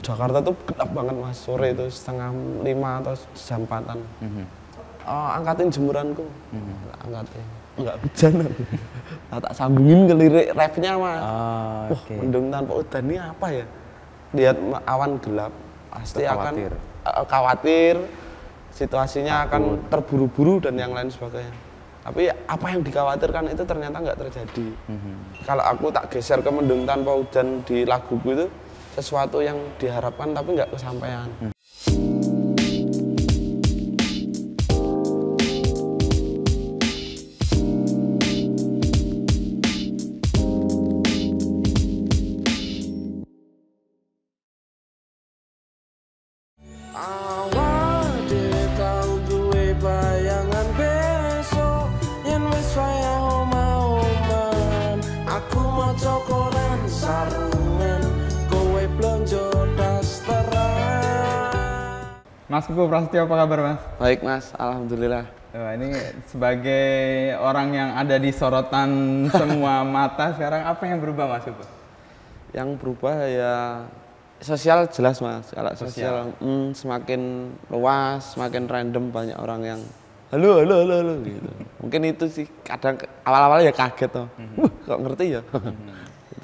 Jakarta tuh gelap banget mas, sore itu 4:30 atau jam 4-an. Angkatin jemuranku, angkatin. Enggak hujan aku. Tak sambungin ke lirik refnya mas. Mendung tanpa udan ini apa ya? Lihat awan gelap, pasti akan khawatir, situasinya akan terburu-buru dan yang lain sebagainya. Tapi apa yang dikhawatirkan itu ternyata nggak terjadi. Kalau aku tak geser ke mendung tanpa hujan di laguku itu sesuatu yang diharapkan tapi nggak kesampaian. Mas Kuku Prasetyo, apa kabar mas? Baik mas, alhamdulillah. Ini sebagai orang yang ada di sorotan semua mata sekarang, apa yang berubah mas Kuku? Yang berubah ya sosial jelas mas. Kalau sosial semakin luas, semakin random, banyak orang yang halo gitu. Mungkin itu sih kadang awal-awal ya kaget toh. Kok ngerti ya?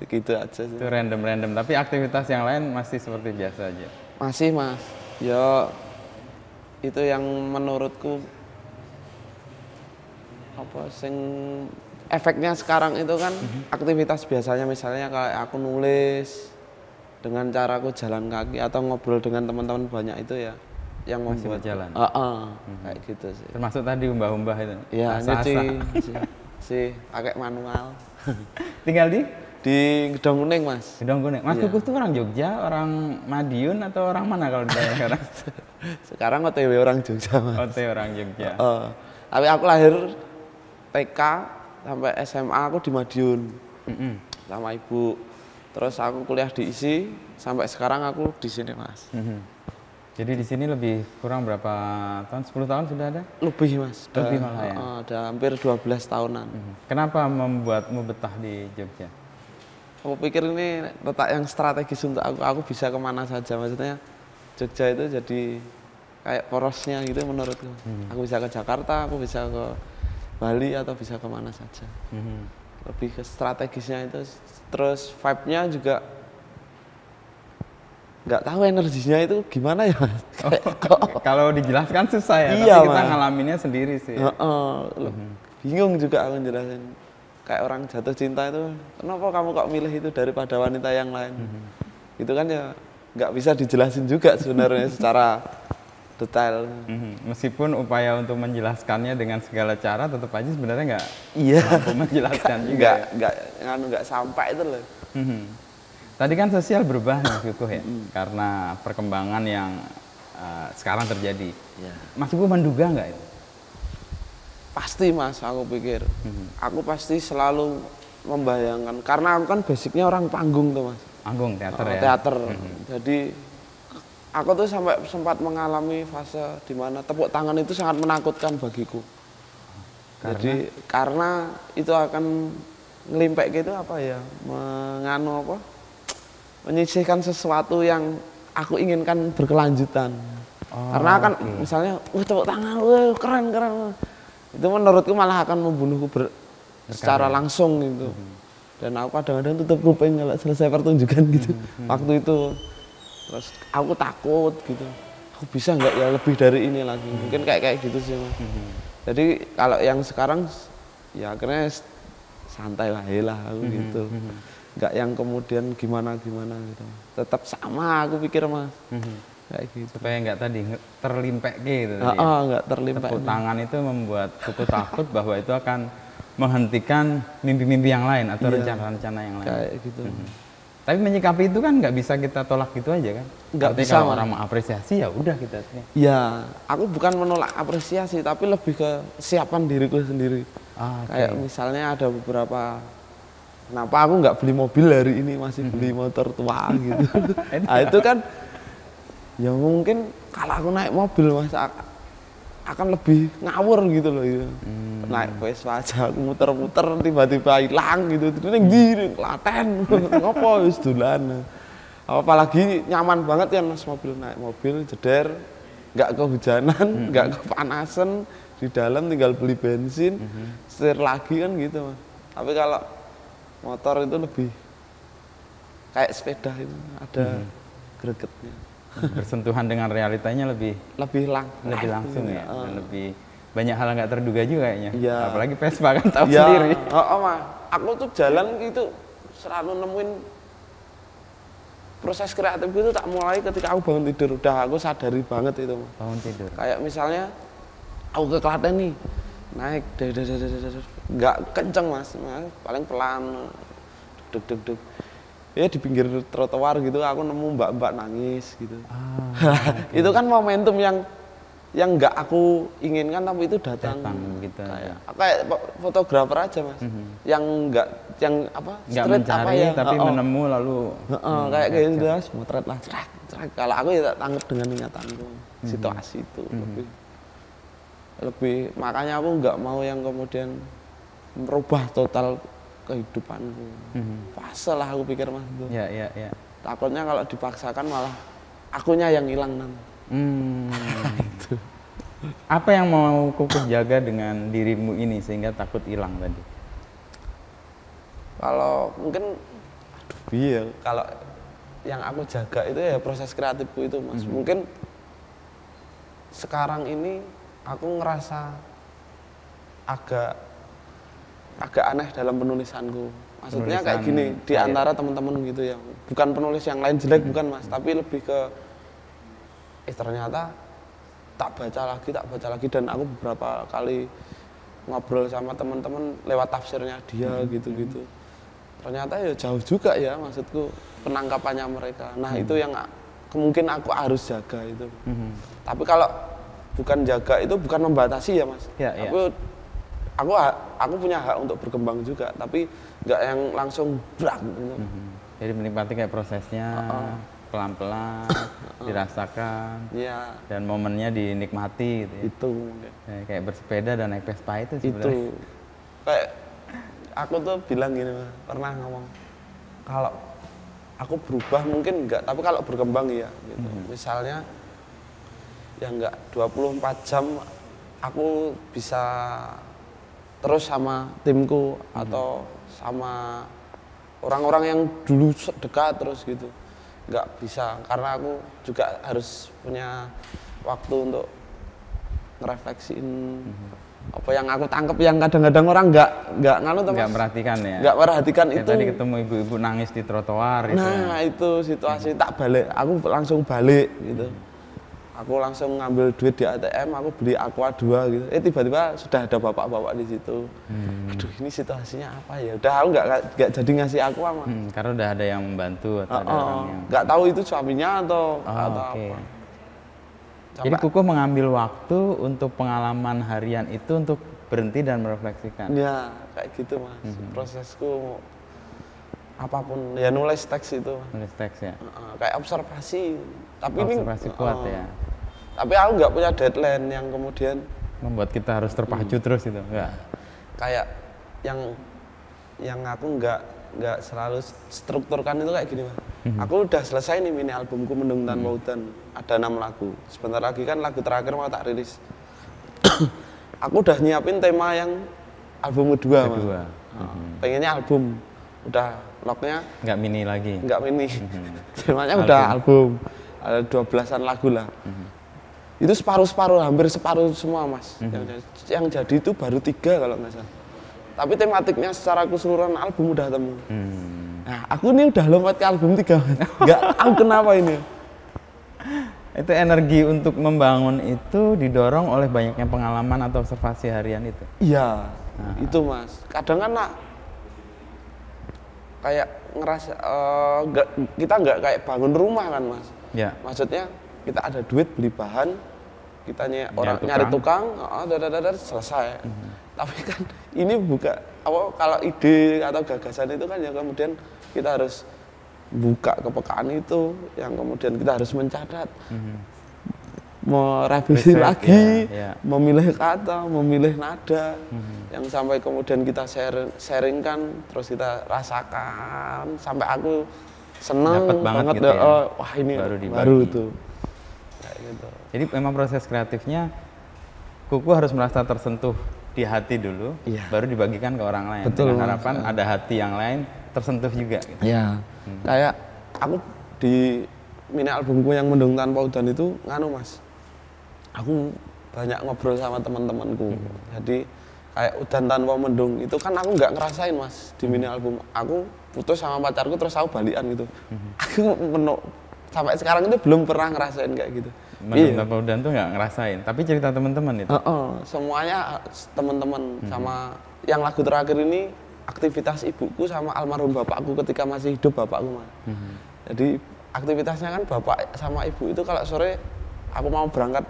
Gitu aja sih. Itu random, tapi aktivitas yang lain masih seperti biasa aja. Masih mas. Ya itu yang menurutku apa sing efeknya sekarang itu kan aktivitas biasanya misalnya kayak aku nulis dengan caraku jalan kaki atau ngobrol dengan teman-teman banyak itu ya yang masih membuat berjalan. Kayak gitu sih. Termasuk tadi umbah-umbah itu. Iya, nyuci sih pakai manual. Tinggal di Gedong Kuning mas. Gedong Kuning. Mas Kuku tuh orang Jogja, orang Madiun atau orang mana kalau ditanya sekarang? Sekarang OTW orang Jogja mas. OTW orang Jogja. Tapi aku lahir TK sampai SMA aku di Madiun sama ibu. Terus aku kuliah di ISI sampai sekarang aku di sini mas. Jadi di sini lebih kurang berapa tahun? 10 tahun sudah ada? Lebih mas. Lebih malah ya? Udah hampir 12 tahunan. Kenapa membuatmu betah di Jogja? Aku pikir ini letak yang strategis untuk aku bisa kemana saja. Maksudnya Jogja itu jadi kayak porosnya gitu menurutku. Aku bisa ke Jakarta, aku bisa ke Bali atau bisa kemana saja. Lebih ke strategisnya itu. Terus vibe-nya juga nggak tahu energinya itu gimana ya mas. Kalau dijelaskan susah ya, iya, tapi kita ngalaminnya sendiri sih. Bingung juga aku jelasin. Kayak orang jatuh cinta itu, kenapa kamu kok milih itu daripada wanita yang lain? Itu kan ya nggak bisa dijelasin juga sebenarnya secara detail. Meskipun upaya untuk menjelaskannya dengan segala cara, tetap aja sebenarnya nggak mampu menjelaskan juga. Nggak sampai itu loh. Tadi kan sosial berubah Mas Kuku ya, karena perkembangan yang sekarang terjadi. Mas Kuku menduga nggak itu? Pasti mas, aku pikir. Aku pasti selalu membayangkan, karena aku kan basicnya orang panggung tuh mas. Panggung, teater ya? Teater. Jadi aku tuh sampai sempat mengalami fase di mana tepuk tangan itu sangat menakutkan bagiku. Jadi karena itu akan ngelimpek gitu apa ya, menyisihkan sesuatu yang aku inginkan berkelanjutan. Karena kan misalnya, tepuk tangan, keren. Itu menurutku malah akan membunuhku secara langsung gitu. Dan aku kadang-kadang tutup kuping kalau selesai pertunjukan gitu. Waktu itu terus aku takut gitu, aku bisa nggak ya lebih dari ini lagi. Mungkin kayak gitu sih mas. Jadi kalau yang sekarang ya akhirnya santai lah aku gitu. Nggak yang kemudian gimana gitu. Tetap sama aku pikir mas. Kayak gitu. Supaya nggak tadi terlimpek gitu. Nggak terlimpek. Tepuk tangan itu membuat Kuku takut bahwa itu akan menghentikan mimpi-mimpi yang lain atau rencana-rencana yang lain. Kayak gitu. Tapi menyikapi itu kan nggak bisa kita tolak gitu aja kan? Nggak bisa. Kalau orang mengapresiasi ya udah kita. Ya, aku bukan menolak apresiasi, tapi lebih ke siapan diriku sendiri. Kayak misalnya ada beberapa, kenapa aku nggak beli mobil hari ini, masih beli motor tua gitu. Nah itu kan ya mungkin kalau aku naik mobil mas akan lebih ngawur gitu loh gitu. Naik Vespa aja aku muter-muter tiba-tiba hilang gitu. Terus diri Klaten ngopo wis dolan. Apalagi nyaman banget ya Mas mobil, naik mobil jeder, nggak kehujanan, nggak kepanasan, di dalam tinggal beli bensin, setir lagi kan gitu Mas. Tapi kalau motor itu lebih kayak sepeda itu ada gregetnya. Bersentuhan dengan realitanya lebih langsung ya, dan lebih banyak hal nggak terduga juga kayaknya. Ya. Apalagi Vespa kan tahu ya, sendiri. Mas, aku tuh jalan gitu selalu nemuin proses kreatif itu tak mulai ketika aku bangun tidur. Udah aku sadari banget itu. Bangun tidur. Kayak misalnya aku ke Klaten nih, naik, nggak kenceng Mas, paling pelan, deg. Ya di pinggir trotoar gitu aku nemu mbak-mbak nangis gitu. Itu kan momentum yang nggak aku inginkan tapi itu datang gitu. Kayak fotografer aja Mas, yang nggak nggak street mencari apa ya, tapi menemu lalu kayak gitu lah, motret lah, cerak. Kalau aku ya tak tangkap dengan ingatanku situasi itu lebih makanya aku nggak mau yang kemudian merubah total kehidupanku. Fase lah aku pikir Mas itu. Ya. Takutnya kalau dipaksakan malah akunya yang hilang nanti. Itu. Apa yang mau Kukuh jaga dengan dirimu ini sehingga takut hilang tadi? Kalau mungkin iya, kalau yang aku jaga itu ya proses kreatifku itu Mas. Mungkin sekarang ini aku ngerasa agak aneh dalam penulisanku. Maksudnya kayak gini, di antara teman-teman gitu ya. Bukan penulis yang lain jelek bukan Mas, tapi lebih ke ternyata tak baca lagi dan aku beberapa kali ngobrol sama teman-teman lewat tafsirnya dia gitu-gitu. Ternyata ya jauh juga ya maksudku penangkapannya mereka. Nah, itu yang mungkin aku harus jaga itu. Tapi kalau bukan jaga itu bukan membatasi ya Mas. Aku punya hak untuk berkembang juga, tapi nggak yang langsung berat gitu. Jadi menikmati kayak prosesnya pelan-pelan dirasakan, dan momennya dinikmati gitu ya. Itu kayak bersepeda dan naik Vespa itu sebenarnya. Itu kayak aku tuh bilang gini Mas, pernah ngomong kalau aku berubah mungkin enggak, tapi kalau berkembang ya gitu. Misalnya ya enggak 24 jam aku bisa terus sama timku atau sama orang-orang yang dulu dekat terus gitu. Enggak bisa, karena aku juga harus punya waktu untuk ngerefleksiin apa yang aku tangkap yang kadang-kadang orang enggak merhatikan ya. Enggak perhatikan itu. Tadi ketemu ibu-ibu nangis di trotoar itu. Nah, itu situasi tak balik, aku langsung balik gitu. Aku langsung ngambil duit di ATM, aku beli Aqua 2 gitu. Tiba-tiba sudah ada bapak-bapak di situ. Aduh, ini situasinya apa ya? Udah aku enggak jadi ngasih Aqua mah. Karena udah ada yang membantu atau ada orang yang enggak tahu itu suaminya atau apa. Jadi Kukuh mengambil waktu untuk pengalaman harian itu untuk berhenti dan merefleksikan. Ya, kayak gitu Mas. Prosesku apapun, ya nulis teks itu. Nulis teks ya. Kayak observasi. Tapi observasi kuat ya. Tapi aku nggak punya deadline yang kemudian membuat kita harus terpacu terus itu, enggak? Kayak yang aku nggak selalu strukturkan itu kayak gini Mas. Aku udah selesai nih mini albumku Mendung Tanpa Hutan, ada 6 lagu. Sebentar lagi kan lagu terakhir mau tak rilis. Aku udah nyiapin tema yang album kedua. Mas. Pengennya album, udah locknya nggak mini lagi. Nggak mini, temanya udah album, ada 12-an lagu lah. Itu separuh, hampir separuh semua Mas. Yang jadi itu baru 3 kalau nggak salah. Tapi tematiknya secara keseluruhan album udah temu. Nah, aku ini udah lompat ke album 3. Nggak tahu kenapa ini. Itu energi untuk membangun itu didorong oleh banyaknya pengalaman atau observasi harian itu? Iya, itu Mas. Kadang kan kayak ngerasa, kita nggak kayak bangun rumah kan Mas. Ya. Maksudnya kita ada duit beli bahan, kita nyari tukang, selesai. Tapi kan ini kalau ide atau gagasan itu kan ya kemudian kita harus buka kepekaan itu, yang kemudian kita harus mencatat, merevisi lagi, memilih kata, memilih nada, yang sampai kemudian kita sharingkan, terus kita rasakan, sampai aku seneng Dapet banget gitu ya. ya. Wah ini Baru dibagi. baru tuh. Kayak gitu. Jadi memang proses kreatifnya Kuku harus merasa tersentuh di hati dulu, Iya. baru dibagikan ke orang lain. Betul, dengan Mas. harapan ada hati yang lain tersentuh juga. Gitu. Iya. Kayak aku di mini albumku yang Mendung Tanpa Udan itu nganu Mas. Aku banyak ngobrol sama teman-temanku. Jadi kayak udan tanpa mendung itu kan aku nggak ngerasain Mas di mini album. Aku putus sama pacarku terus aku balikan gitu. Aku sampai sekarang itu belum pernah ngerasain kayak gitu. Mendung Tanpa Udan tuh nggak ngerasain, tapi cerita teman-teman itu. Semuanya teman-teman sama yang lagu terakhir ini aktivitas ibuku sama almarhum bapakku ketika masih hidup bapakku Mas. Jadi aktivitasnya kan bapak sama ibu itu kalau sore aku mau berangkat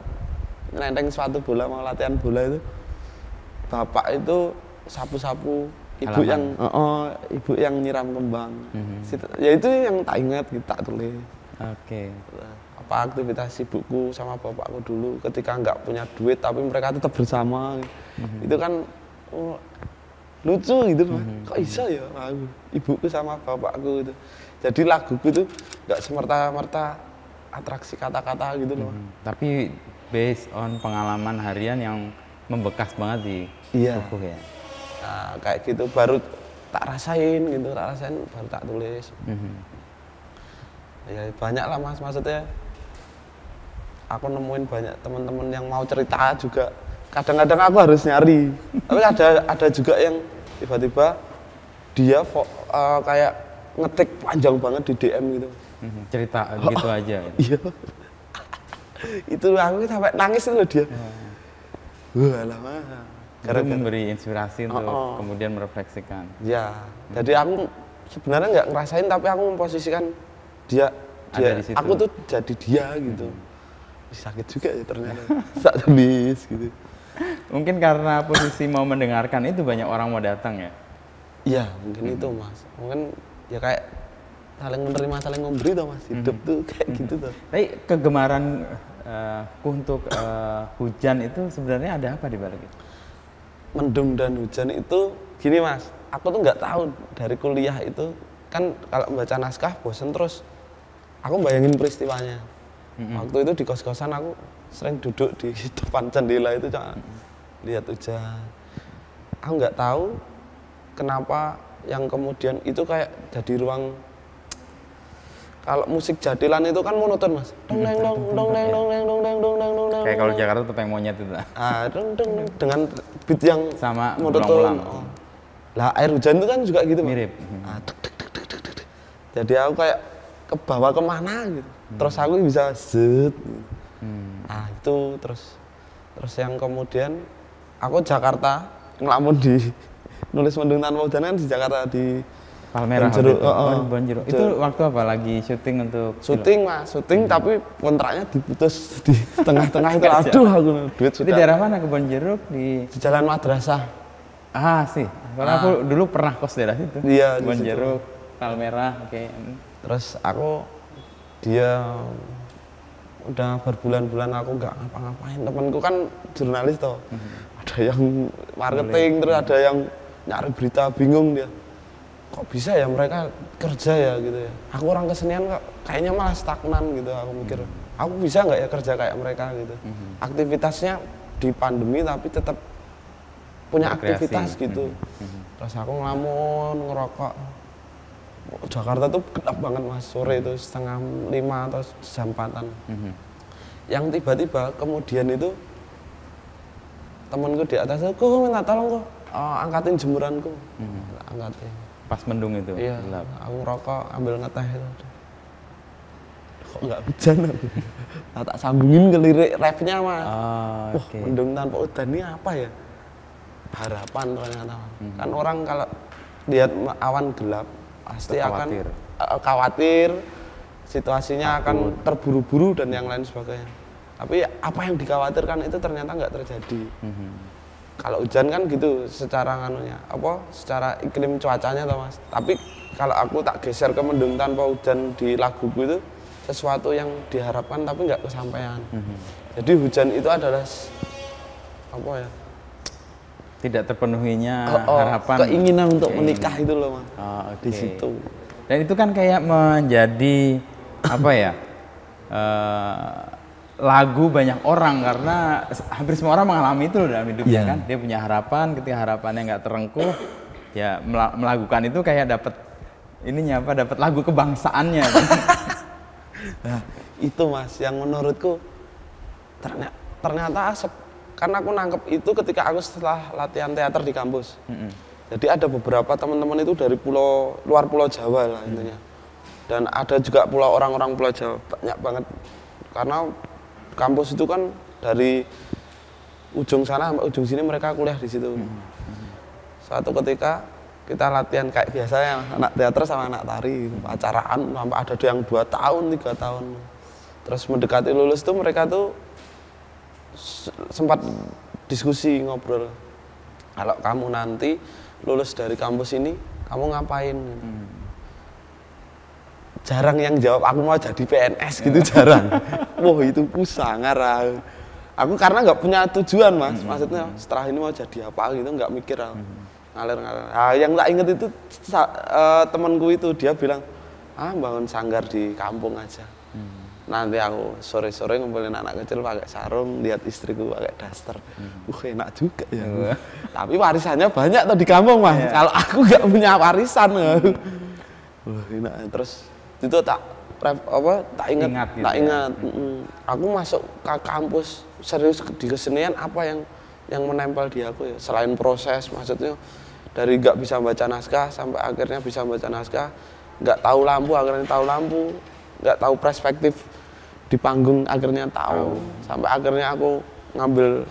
nenteng sepatu bola mau latihan bola itu bapak itu sapu-sapu ibu ibu yang nyiram kembang. Ya itu yang tak ingat gitu tak tulis. Oke. Apa aktivitas ibuku sama bapakku dulu ketika nggak punya duit tapi mereka tetap bersama. Itu kan lucu gitu Mas. Kok bisa ya aku ibuku sama bapakku itu. Jadi laguku itu nggak semerta-merta atraksi kata-kata gitu loh. Tapi based on pengalaman harian yang membekas banget di Kuku ya. Nah, kayak gitu baru tak rasain baru tak tulis. Ya banyak lah Mas, maksudnya aku nemuin banyak teman-teman yang mau cerita juga. Kadang-kadang aku harus nyari. Tapi ada juga yang tiba-tiba dia kayak ngetik panjang banget di DM gitu. Cerita gitu aja. Gitu. Iya. Itu aku sampai nangis itu loh dia. Wah, lama. Itu memberi inspirasi untuk kemudian merefleksikan. Ya, jadi aku sebenarnya nggak ngerasain tapi aku memposisikan dia Ada di situ. Aku tuh jadi dia gitu. Sakit juga ya ternyata. Tak tulis gitu. Mungkin karena posisi mau mendengarkan itu banyak orang mau datang ya. Iya, mungkin itu Mas. Mungkin ya kayak saling menerima, saling memberi tuh Mas. Hidup tuh kayak gitu tuh. Tapi kegemaran untuk hujan itu sebenarnya ada apa di balik itu? Mendung dan hujan itu gini Mas, aku tuh nggak tahu dari kuliah itu kan kalau membaca naskah bosen terus aku bayangin peristiwanya. Waktu itu di kos-kosan aku sering duduk di depan jendela itu lihat hujan. Aku nggak tahu kenapa yang kemudian itu kayak jadi ruang. Kalau musik jadilan itu kan monoton Mas. Dong deng dong dong deng dong deng dong deng dong deng dong deng. Kayak kalau Jakarta topeng monyet itu. Dong deng dengan beat yang sama monoton. berulang-ulang. Lah air hujan itu kan juga gitu Mas. Mirip. Jadi aku kayak ke bawah kemana gitu. Terus aku bisa zet. Itu terus yang kemudian aku Jakarta ngelamun di nulis Mendung Tanpa Udan kan di Jakarta di Palmerah Bonjero. Bonjero. Itu waktu apa lagi syuting untuk syuting Mas, syuting tapi kontraknya diputus di tengah-tengah itu. Aduh aku duit sudah. Di daerah mana ke Bonjero di Jalan Madrasah. Sih. Karena aku dulu pernah kos daerah situ. Iya, Bonjero, Palmerah, oke. Terus dia udah berbulan-bulan aku nggak ngapa-ngapain. Temanku kan jurnalis toh. Ada yang marketing, terus ada yang nyari berita, bingung dia. Kok bisa ya mereka kerja ya gitu ya. Aku orang kesenian kok kayaknya malah stagnan gitu. Aku mikir, aku bisa nggak ya kerja kayak mereka gitu. Aktivitasnya di pandemi tapi tetap punya aktivitas gitu. Terus aku ngelamun, ngerokok. Jakarta tuh gelap banget Mas, sore itu 4:30 atau jam 4-an. Yang tiba-tiba kemudian itu temanku di atas, kok minta tolong kok angkatin jemuranku. Angkatin. Pas mendung itu? Iya, aku ngerokok ambil ngeteh itu. Kok nggak hujan aku? Nah, tak sambungin ke lirik refnya Mas. Wah, Mendung Tanpa Udan ini apa ya? Harapan ternyata. Kan orang kalau lihat awan gelap pasti akan khawatir, situasinya akan terburu-buru dan yang lain sebagainya. Tapi apa yang dikhawatirkan itu ternyata nggak terjadi. Kalau hujan kan gitu secara secara iklim cuacanya toh Mas. Tapi kalau aku tak geser ke Mendung Tanpa Udan di laguku itu sesuatu yang diharapkan tapi nggak kesampaian. Jadi hujan itu adalah tidak terpenuhinya harapan, keinginan untuk menikah itu loh Mas. Di situ. Dan itu kan kayak menjadi apa ya? Lagu banyak orang karena hampir semua orang mengalami itu dalam hidupnya kan. Dia punya harapan, ketika harapannya nggak terengkuh, ya melakukan itu kayak dapat dapat lagu kebangsaannya. Nah, itu Mas yang menurutku ternyata karena aku nangkep itu ketika aku setelah latihan teater di kampus. Jadi ada beberapa teman-teman itu dari luar pulau Jawa lah intinya. Dan ada juga orang-orang pulau Jawa banyak banget karena kampus itu kan dari ujung sana sampai ujung sini mereka kuliah di situ. Suatu ketika kita latihan kayak biasanya anak teater sama anak tari, acaraan sampai ada yang 2 tahun, 3 tahun. Terus mendekati lulus tuh mereka tuh sempat diskusi ngobrol. Kalau kamu nanti lulus dari kampus ini, kamu ngapain? Jarang yang jawab aku mau jadi PNS gitu, jarang. Wah itu sangar aku karena nggak punya tujuan Mas, maksudnya setelah ini mau jadi apa gitu, nggak mikir ngalir-ngalir. Nah, yang tak inget itu temanku itu dia bilang bangun sanggar di kampung aja. Nanti aku sore-sore ngumpulin anak kecil pakai sarung, lihat istriku pakai daster. Enak juga ya. Tapi warisannya banyak tuh di kampung Mas. Kalau aku nggak punya warisan. Enak. Terus itu tak ingat gitu. Aku masuk ke kampus serius di kesenian apa yang menempel di aku ya, selain proses, maksudnya dari nggak bisa baca naskah sampai akhirnya bisa baca naskah, nggak tahu lampu akhirnya tahu lampu, nggak tahu perspektif di panggung akhirnya tahu, sampai akhirnya aku ngambil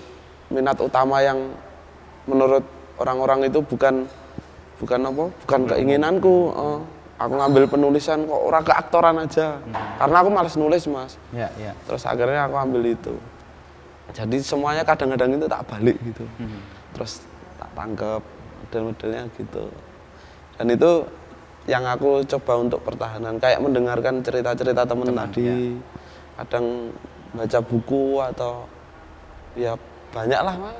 minat utama yang menurut orang-orang itu bukan keinginanku. Aku ngambil penulisan kok orang keaktoran aja, karena aku malas nulis Mas. Terus akhirnya aku ambil itu. Jadi semuanya kadang-kadang itu tak balik gitu. Terus tak tangkep model-modelnya gitu. Dan itu yang aku coba untuk pertahanan, kayak mendengarkan cerita-cerita teman tadi. Kadang baca buku atau ya banyak lah Mas.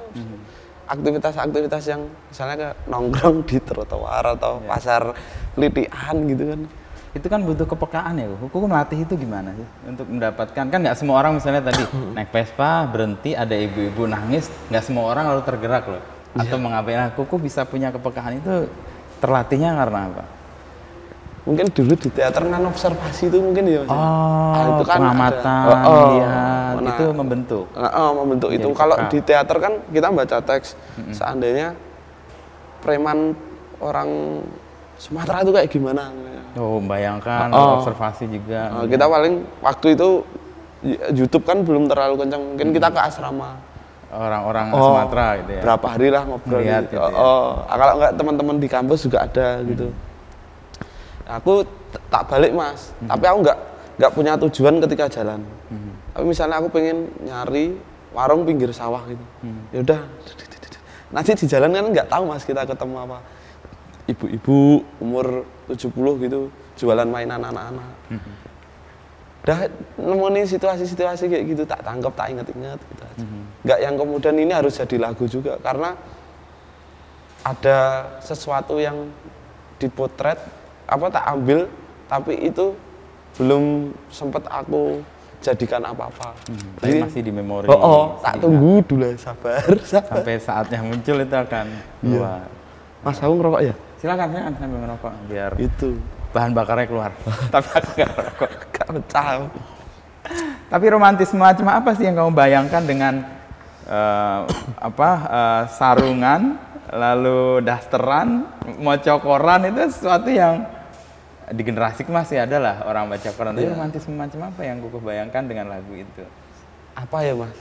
Aktivitas-aktivitas yang misalnya ke nongkrong di trotoar atau pasar Litian gitu kan. Itu kan butuh kepekaan ya, Kuku melatih itu gimana sih untuk mendapatkan, kan nggak semua orang misalnya tadi naik Vespa berhenti ada ibu-ibu nangis, nggak semua orang lalu tergerak loh atau mengapain. Kuku bisa punya kepekaan itu terlatihnya karena apa? Mungkin dulu di teater kan observasi itu mungkin ya Mas. Itu kan pengamatan, lihat, itu membentuk. Membentuk itu. Kalau di teater kan kita baca teks, seandainya preman orang Sumatera itu kayak gimana? Bayangkan, observasi juga. Kita paling waktu itu YouTube kan belum terlalu kencang, mungkin kita ke asrama. Orang-orang Sumatera gitu ya. Berapa hari lah ngobrol gitu. Kalau enggak teman-teman di kampus juga ada gitu. Aku tak balik Mas, tapi aku nggak punya tujuan ketika jalan. Tapi misalnya aku pengen nyari warung pinggir sawah gitu, ya udah. Nanti di jalan kan nggak tahu Mas kita ketemu apa. Ibu-ibu umur 70 gitu, jualan mainan anak-anak. Udah nemuin situasi-situasi kayak gitu, tak tangkap, tak inget-inget gitu aja. Nggak yang kemudian ini harus jadi lagu juga, karena ada sesuatu yang dipotret tak ambil, tapi itu belum sempat aku jadikan apa-apa. Jadi masih di memori. Tak tunggu dulu, sabar. Sampai saatnya muncul itu akan keluar. Mas, aku ngerokok ya? Silakan sambil ngerokok biar itu bahan bakarnya keluar. Tapi aku nggak ngerokok. Gak pecah. Tapi romantisme macam apa sih yang kamu bayangkan dengan sarungan, lalu dasteran, mocokoran, itu sesuatu yang di generasi masih ada lah orang baca koran. Tapi romantisme macam apa yang Kuku bayangkan dengan lagu itu? Apa ya Mas?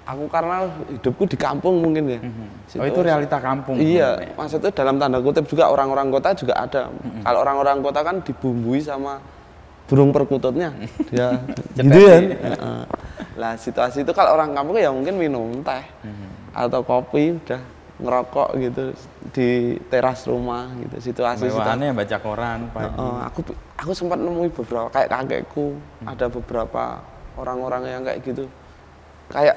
Aku karena hidupku di kampung mungkin ya. Itu realita kampung. Iya, maksudnya dalam tanda kutip juga orang-orang kota juga ada. Kalau orang-orang kota kan dibumbui sama burung perkututnya. Dia gitu kan. Lah situasi itu kalau orang kampung ya mungkin minum teh atau kopi, udah ngerokok gitu di teras rumah gitu. Situasi baca koran pagi. Aku sempat nemui beberapa kayak kakekku, ada beberapa orang-orang yang kayak gitu. Kayak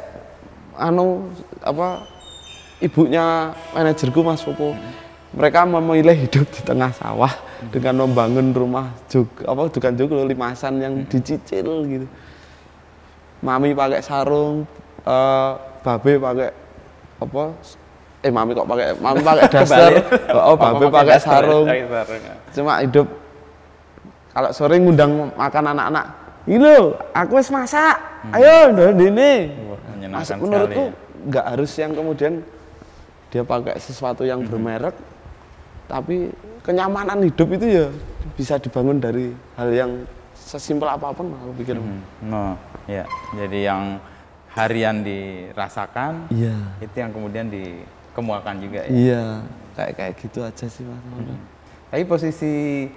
ibunya manajerku Mas Pupu. mereka memilih hidup di tengah sawah dengan membangun rumah bukan joglo, limasan yang dicicil gitu. Mami pakai sarung, babe pakai apa? Mami pakai daster, babe pakai sarung. Cuma hidup kalau sore ngundang makan anak-anak. Ini loh, aku wis masak. Ayo, ndene. Menurutku nggak harus yang kemudian dia pakai sesuatu yang bermerek, tapi kenyamanan hidup itu ya bisa dibangun dari hal yang sesimpel apapun aku pikir. Ya, jadi yang harian dirasakan, itu yang kemudian dikemukakan juga ya. Iya, kayak gitu aja sih Mas. Tapi posisi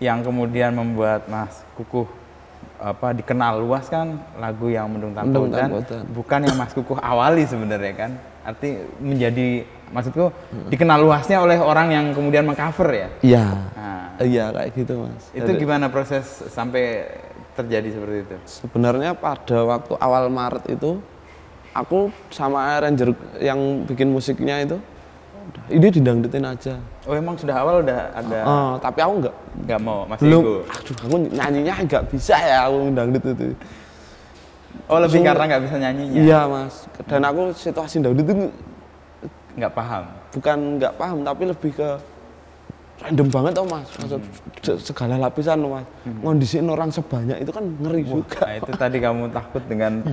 yang kemudian membuat Mas Kukuh dikenal luas kan lagu yang Mendung Tampodan, bukan yang Mas Kukuh awali sebenarnya kan. Arti menjadi maksudku dikenal luasnya oleh orang yang kemudian mengcover ya. Iya. Iya kayak gitu Mas. Itu gimana proses sampai terjadi seperti itu? Sebenarnya pada waktu awal Maret itu aku sama arranger yang bikin musiknya itu ini didangdutin aja. Oh emang sudah awal udah ada? Tapi aku nggak mau, masih belum. Ego. Aduh, aku nyanyinya nggak bisa ya aku dangdut itu. Oh lebih karena nggak bisa nyanyinya? Iya Mas. Dan aku situasi dangdut itu nggak paham. Bukan nggak paham, tapi lebih ke random banget tuh Mas. Maksud segala lapisan loh Mas. Ngondisiin orang sebanyak itu kan ngeri juga. Nah itu tadi kamu takut dengan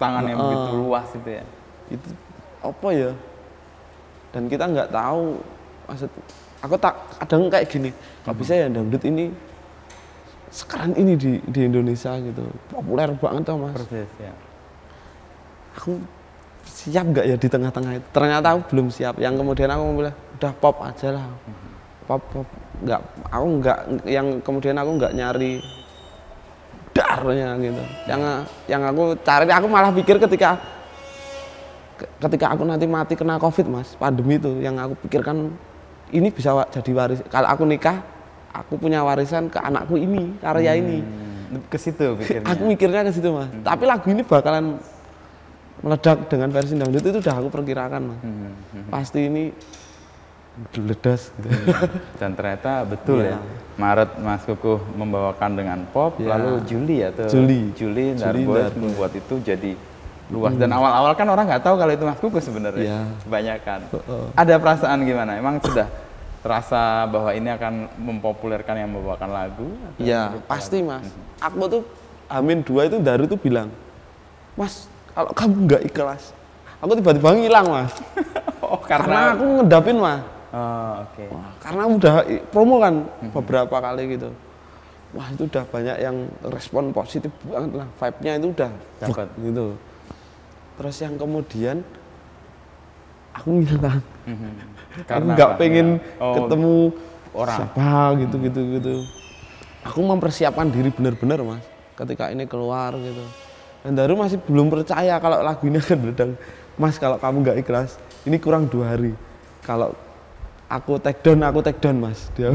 tangan yang begitu luas itu ya? Itu apa ya? Dan kita nggak tahu, maksud aku kadang kayak gini, nggak bisa ya dangdut ini sekarang ini di Indonesia gitu, populer banget tuh Mas. Persis, ya. Aku siap nggak ya di tengah-tengah itu? Ternyata aku belum siap. Yang kemudian aku bilang udah pop aja lah, pop nggak, aku nggak, yang kemudian aku nggak nyari darnya gitu. Yang aku cari, aku malah pikir ketika aku nanti mati kena COVID Mas, pandemi itu yang aku pikirkan ini bisa jadi waris. Kalau aku nikah, aku punya warisan ke anakku ini, karya ini. Ke situ pikirnya. Aku mikirnya ke situ Mas. Tapi lagu ini bakalan meledak dengan versi dangdut itu udah aku perkirakan Mas. Pasti ini ledas gitu. Dan ternyata betul ya. Maret Mas Kukuh membawakan dengan pop, lalu Juli Darbois membuat itu jadi luas. Dan awal-awal kan orang nggak tahu kalau itu Mas Kukuh sebenarnya. Kebanyakan. Ada perasaan gimana? Emang sudah terasa bahwa ini akan mempopulerkan yang membawakan lagu? Iya, pasti Mas. Aku tuh Amin 2 itu Daru tuh bilang, Mas, kalau kamu nggak ikhlas, aku tiba-tiba ngilang Mas. Karena aku ngedapin Mas. Oke. Karena udah promo kan beberapa kali gitu. Wah itu udah banyak yang respon positif banget lah, vibe-nya itu udah dapat gitu. Terus yang kemudian aku ngilang. Aku nggak pengen ketemu orang siapa gitu. Aku mempersiapkan diri benar-benar Mas ketika ini keluar gitu. Dan Daru masih belum percaya kalau lagu ini akan meledak. Mas kalau kamu nggak ikhlas, ini kurang 2 hari. Kalau aku take down Mas. Dia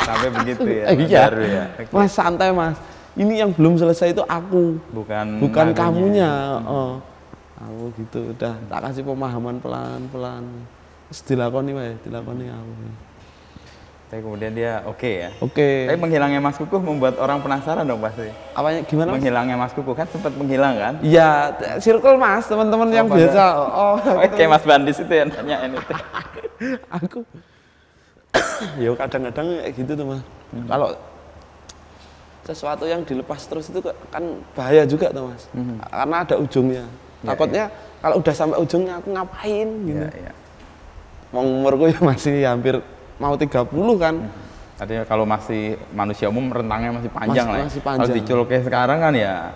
sampai begitu ya. Daru ya. Okay. Mas santai Mas. Ini yang belum selesai itu aku. Bukan kamunya. Aku gitu udah tak kasih pemahaman pelan-pelan. Terus dilakoni aku. Tapi kemudian dia ya. Tapi menghilangnya Mas Kukuh membuat orang penasaran dong pasti. Apanya gimana? Menghilangnya Mas Kukuh kan sempat menghilang kan? Iya, circle Mas, teman-teman yang biasa. Kayak Mas Bandis itu yang nanyain itu. Aku ya kadang-kadang kayak gitu tuh Mas. Kalau sesuatu yang dilepas terus itu kan bahaya juga tuh Mas. Karena ada ujungnya. Takutnya kalau udah sampai ujungnya aku ngapain gitu. Umurku ya masih hampir mau 30 kan. Artinya kalau masih manusia umum rentangnya masih panjang lah. Masih panjang. Kalau diculuk kayak sekarang kan ya.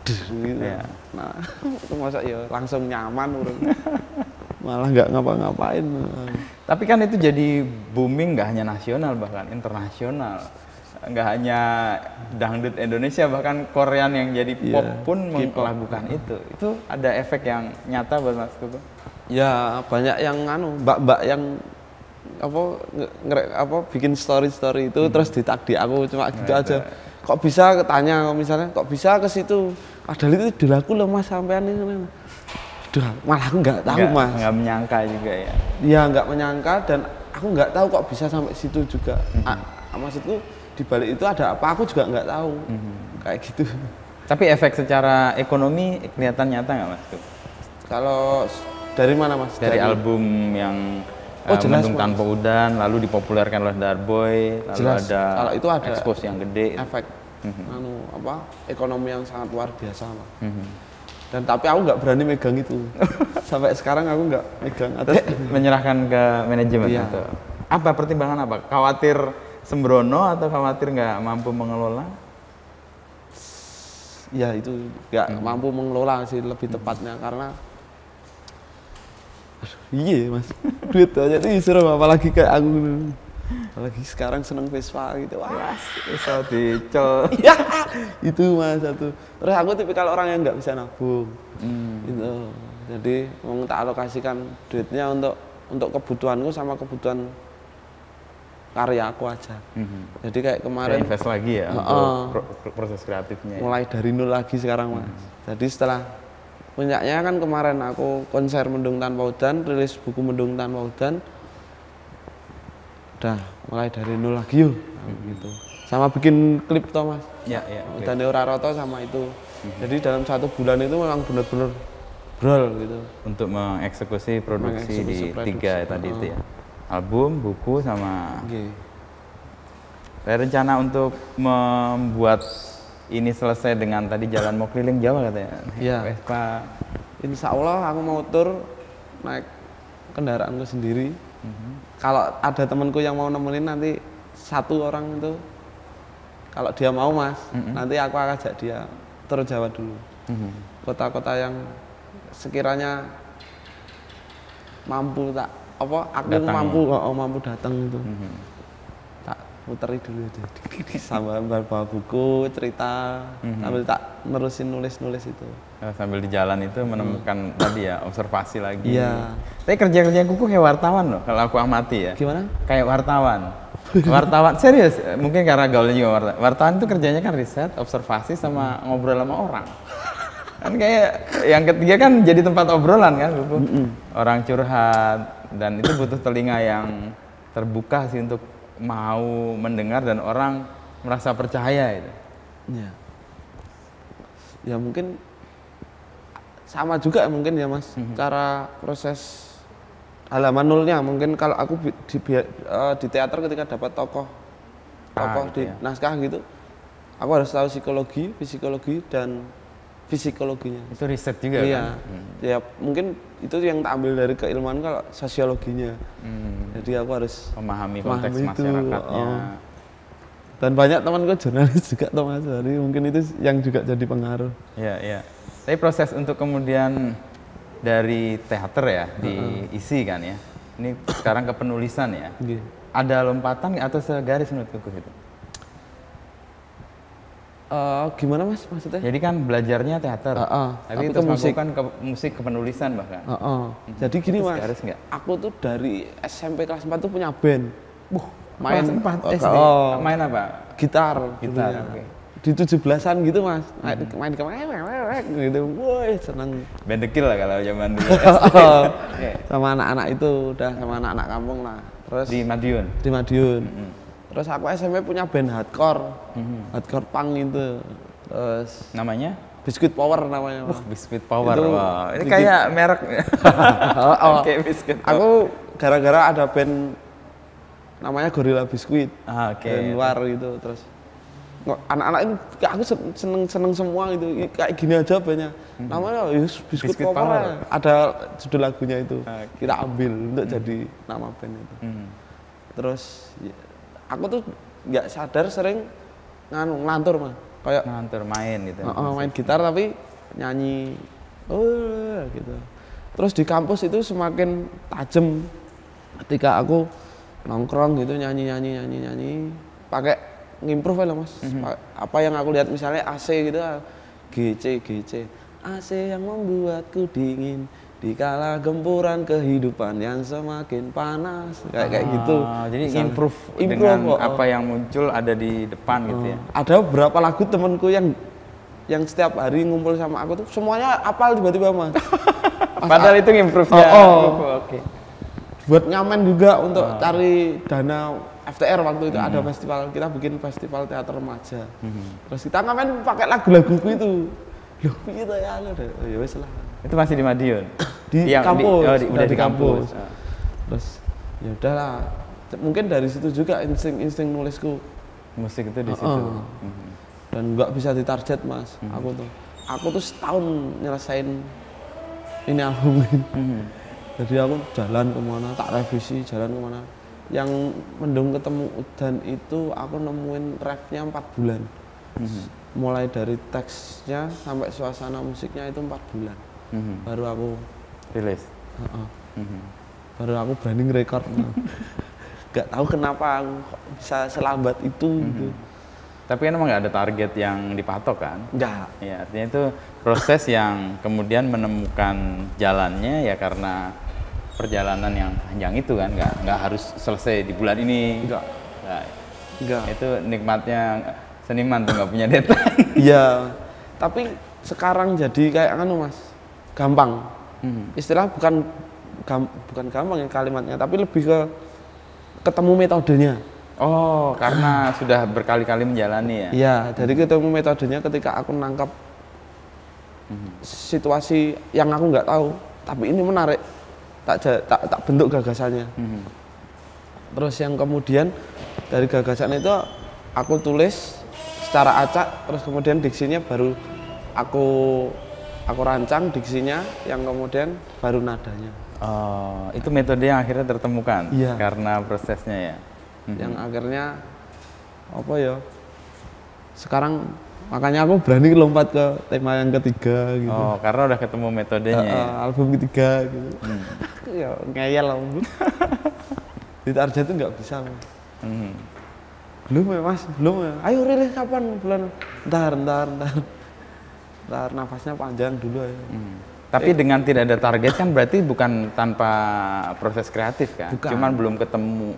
Gitu. Nah, itu masa ya langsung nyaman malah nggak ngapa-ngapain. Tapi kan itu jadi booming nggak hanya nasional bahkan internasional. Nggak hanya dangdut Indonesia, bahkan Korean yang jadi pop pun melakukan itu. Itu ada efek yang nyata buat Mas Kukuh? Ya banyak yang mbak-mbak yang bikin story itu terus ditag di aku cuma gitu aja. Kok bisa tanya misalnya kok bisa ke situ? Padahal itu dilaku loh Mas sampean ini. Malah aku nggak tahu Mas. Nggak menyangka juga ya? Iya nggak menyangka dan aku nggak tahu kok bisa sampai situ juga. Maksudku di balik itu ada apa, aku juga nggak tahu. Kayak gitu. Tapi efek secara ekonomi kelihatan nyata nggak Mas? Kalau dari mana Mas? Dari album yang jelas, Mendung Tanpa Udan, lalu dipopulerkan oleh Darboy, lalu jelas. ada Kalau itu ada expose yang gede. Efek ekonomi yang sangat luar biasa Mas. Dan tapi aku nggak berani megang itu. Sampai sekarang aku nggak megang. Terus menyerahkan ke manajemen Iya. atau apa, pertimbangan apa? Khawatir sembrono atau khawatir nggak mampu mengelola? Ya itu nggak mampu mengelola sih lebih tepatnya karena iya Mas, duit aja tuh disuruh apalagi kayak aku, apalagi sekarang seneng Vespa gitu, wah Bisa dicel. ya itu Mas satu. Terus aku tipikal orang yang nggak bisa nabung, gitu. Jadi mau tak alokasikan duitnya untuk kebutuhanku sama kebutuhan karya aku aja. Jadi kayak kemarin Invest lagi ya untuk proses kreatifnya. mulai dari nol lagi sekarang Mas. Jadi setelah punyanya kan kemarin aku konser Mendung Tanpa Udan, rilis buku Mendung Tanpa Udan, udah mulai dari nol lagi yuk, gitu. Sama bikin klip toh Mas. Ya, ya. Udan Ora Roto sama itu. Jadi dalam 1 bulan itu memang benar-benar brol gitu. Untuk mengeksekusi produksi di Mengeksekusi 3 produksi. tadi itu ya. Album, buku, sama Oke. ada rencana untuk membuat ini selesai dengan tadi jalan mau keliling Jawa katanya. Iya. Vespa. Insya Allah aku mau tur naik kendaraanku sendiri. Kalau ada temanku yang mau nemenin nanti 1 orang itu, kalau dia mau Mas, nanti aku akan ajak dia tur Jawa dulu. Kota-kota yang sekiranya mampu tak aku Datang. mampu datang itu. Tak puteri dulu aja. Sambil bawa buku, cerita, sambil tak nerusin nulis itu. Sambil di jalan itu menemukan tadi ya, observasi lagi. Iya. Tapi kerja-kerja kuku kayak wartawan loh, kalau aku amati ya. Gimana? Kayak wartawan. Wartawan, serius, mungkin karena gaulnya juga wartawan. Wartawan itu kerjanya kan riset, observasi, sama ngobrol sama orang. Kan kayak yang ketiga kan jadi tempat obrolan kan, kuku. Orang curhat, dan itu butuh telinga yang terbuka sih untuk mau mendengar dan orang merasa percaya itu. Iya. Ya mungkin sama juga mungkin ya Mas, cara proses halaman nolnya. Mungkin kalau aku di teater ketika dapat tokoh gitu di ya. naskah gitu, aku harus tahu psikologi, psikologi dan fisikologinya. Itu riset juga kan? Iya. Ya mungkin itu yang tak ambil dari keilmuan kalau sosiologinya. Jadi aku harus Memahami konteks itu. masyarakatnya. Dan banyak temanku jurnalis juga tuh Mas, jadi mungkin itu yang juga jadi pengaruh. Iya, iya. Tapi proses untuk kemudian dari teater ya, diisi kan ya. Ini sekarang ke penulisan ya. Nggih. Ada lompatan nggak atau segaris menurut Kuku itu? Gimana Mas maksudnya? Jadi kan belajarnya teater, tapi Tapi terus ke musik. melakukan ke musik, ke penulisan bahkan. Jadi gini Itu Mas, segaris nggak? aku tuh dari SMP kelas 4 tuh punya band. Main Kelas 4 SD. Main apa? gitar. Gitar, dulunya. oke. Di 17-an gitu Mas, main gitu, woi seneng. Band dekil lah kalau zaman dulu. Sama anak-anak itu, udah sama anak-anak kampung lah. Terus Di Madiun. di Madiun. Terus aku SMP punya band hardcore, hardcore punk itu. Terus Namanya? Biskuit Power namanya. Biskuit Power. Itu Wah, ini bikin- kayak merek. Oke, Biskuit Power. Aku gara-gara ada band namanya Gorilla Biskuit. Oke. Band luar gitu. Terus anak-anak ini kayak aku seneng semua gitu. Kayak gini aja bandnya. Namanya Biskuit Biskuit Power. Power. Ada judul lagunya itu. Oke. Kita ambil untuk jadi nama band itu. Terus aku tuh nggak sadar sering ngelantur mah. Kayak Ngantur main gitu. main gitar tapi nyanyi gitu. Terus di kampus itu semakin tajam ketika aku nongkrong gitu nyanyi pakai ngimprove lah Mas. Apa yang aku lihat misalnya AC gitu, GC AC yang membuatku dingin di kala gempuran kehidupan yang semakin panas kayak gitu. Jadi Misalnya, improve improve dengan kok. apa yang muncul ada di depan gitu ya. Ada beberapa lagu temanku yang setiap hari ngumpul sama aku tuh semuanya apal tiba-tiba Mas. Padahal itu improve-nya. Oke. buat ngamen juga untuk cari dana FTR waktu itu ada festival, kita bikin festival teater remaja. Terus kita ngamen pakai lagu-laguku itu. Loh, gitu ya, ya wes lah. Itu masih di Madiun? Di kampus, udah di kampus. Terus ya udahlah, mungkin dari situ juga insting nulisku. Musik itu di situ. Dan nggak bisa ditarget mas, aku tuh setahun nyelesain ini album ini. Jadi aku jalan kemana, tak revisi, jalan kemana. Yang Mendung Ketemu Udan itu aku nemuin refnya 4 bulan. Mulai dari teksnya sampai suasana musiknya itu 4 bulan. Baru aku rilis. Baru aku berani ngerekord. Gak tahu kenapa aku bisa selambat itu. Gitu. Tapi kan emang nggak ada target yang dipatok kan? Enggak. Ya, artinya itu proses yang kemudian menemukan jalannya ya karena perjalanan yang panjang itu kan, nggak harus selesai di bulan ini. Enggak. Itu nikmatnya seniman tuh nggak punya deadline. Iya. Tapi sekarang jadi kayak mas, gampang. Istilah bukan gampang ya kalimatnya, tapi lebih ke ketemu metodenya. Oh, karena sudah berkali-kali menjalani ya? Iya, jadi ketemu metodenya ketika aku nangkap situasi yang aku nggak tahu, tapi ini menarik, tak bentuk gagasannya. Terus yang kemudian dari gagasan itu aku tulis secara acak, terus kemudian diksinya baru aku rancang diksinya, yang kemudian baru nadanya. Oh, itu metode yang akhirnya tertemukan karena prosesnya ya? Yang akhirnya apa ya, sekarang makanya aku berani lompat ke tema yang ketiga gitu. Oh, karena udah ketemu metodenya ya? Album ketiga gitu. Ya ngeyel lah. Di target itu nggak bisa mas. Belum ya mas, belum ya. Ayo rilis kapan bulan? Ntar nafasnya panjang dulu ayo. Tapi dengan tidak ada target kan berarti bukan tanpa proses kreatif kan? Bukan. Cuman belum ketemu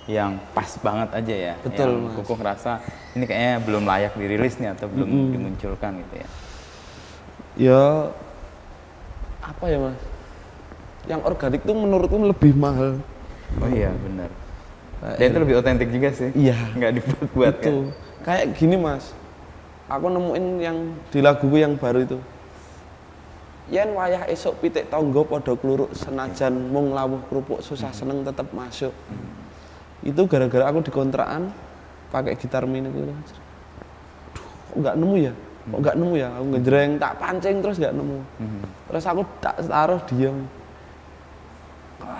yang pas banget aja ya. Betul yang mas. Kuku ngerasa ini kayaknya belum layak dirilis nih atau belum dimunculkan gitu ya. Ya apa ya mas? Yang organik tuh menurutku lebih mahal. Oh iya benar. Dan itu lebih otentik juga sih. Iya. Nggak dibuat-buat kan. Kayak gini mas. Aku nemuin yang di laguku yang baru itu. Yen wayah esok pitik tonggo podo kluruk senajan mung lawuh kerupuk susah seneng tetep masuk. Itu gara-gara aku di kontrakan pakai gitar mini gitu. Kok nggak nemu ya? Kok nggak nemu ya? Aku ngejreng tak pancing terus nggak nemu. Terus aku tak taruh diam.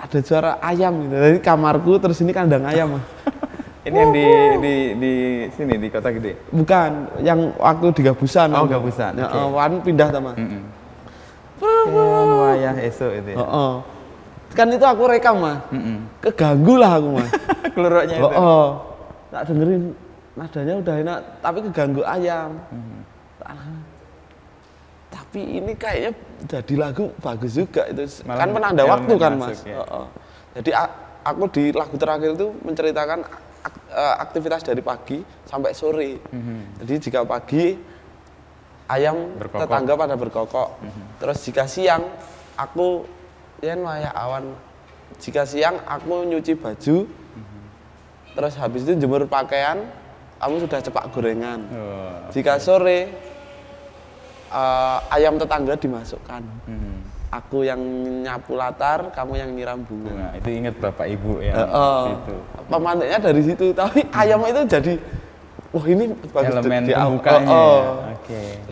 Ada suara ayam gitu. Dari kamarku terus ini kandang ayam. Ini yang di sini di Kota Gede. Bukan, yang waktu di Gabusan. Oh, Gabusan. Ya, Wan pindah sama. Wayah esok itu ya. Kan itu aku rekam mas, keganggu lah aku mas. Keluruknya itu. Tak dengerin nadanya udah enak, tapi keganggu ayam. Tapi ini kayaknya jadi lagu bagus juga itu. Malah kan penanda waktu kan masuk, mas. Ya. Jadi aku di lagu terakhir itu menceritakan aktivitas dari pagi sampai sore. Jadi jika pagi ayam berkokok. Tetangga pada berkokok. Terus jika siang aku yen wayah awan. Jika siang aku nyuci baju. Terus habis itu jemur pakaian, kamu sudah cepak gorengan. Jika sore ayam tetangga dimasukkan. Aku yang nyapu latar, kamu yang nyiram bunga. Nah, itu ingat bapak ibu ya. Itu. Pemantiknya dari situ, tapi ayam itu jadi wah ini bagus elemen di pembukanya.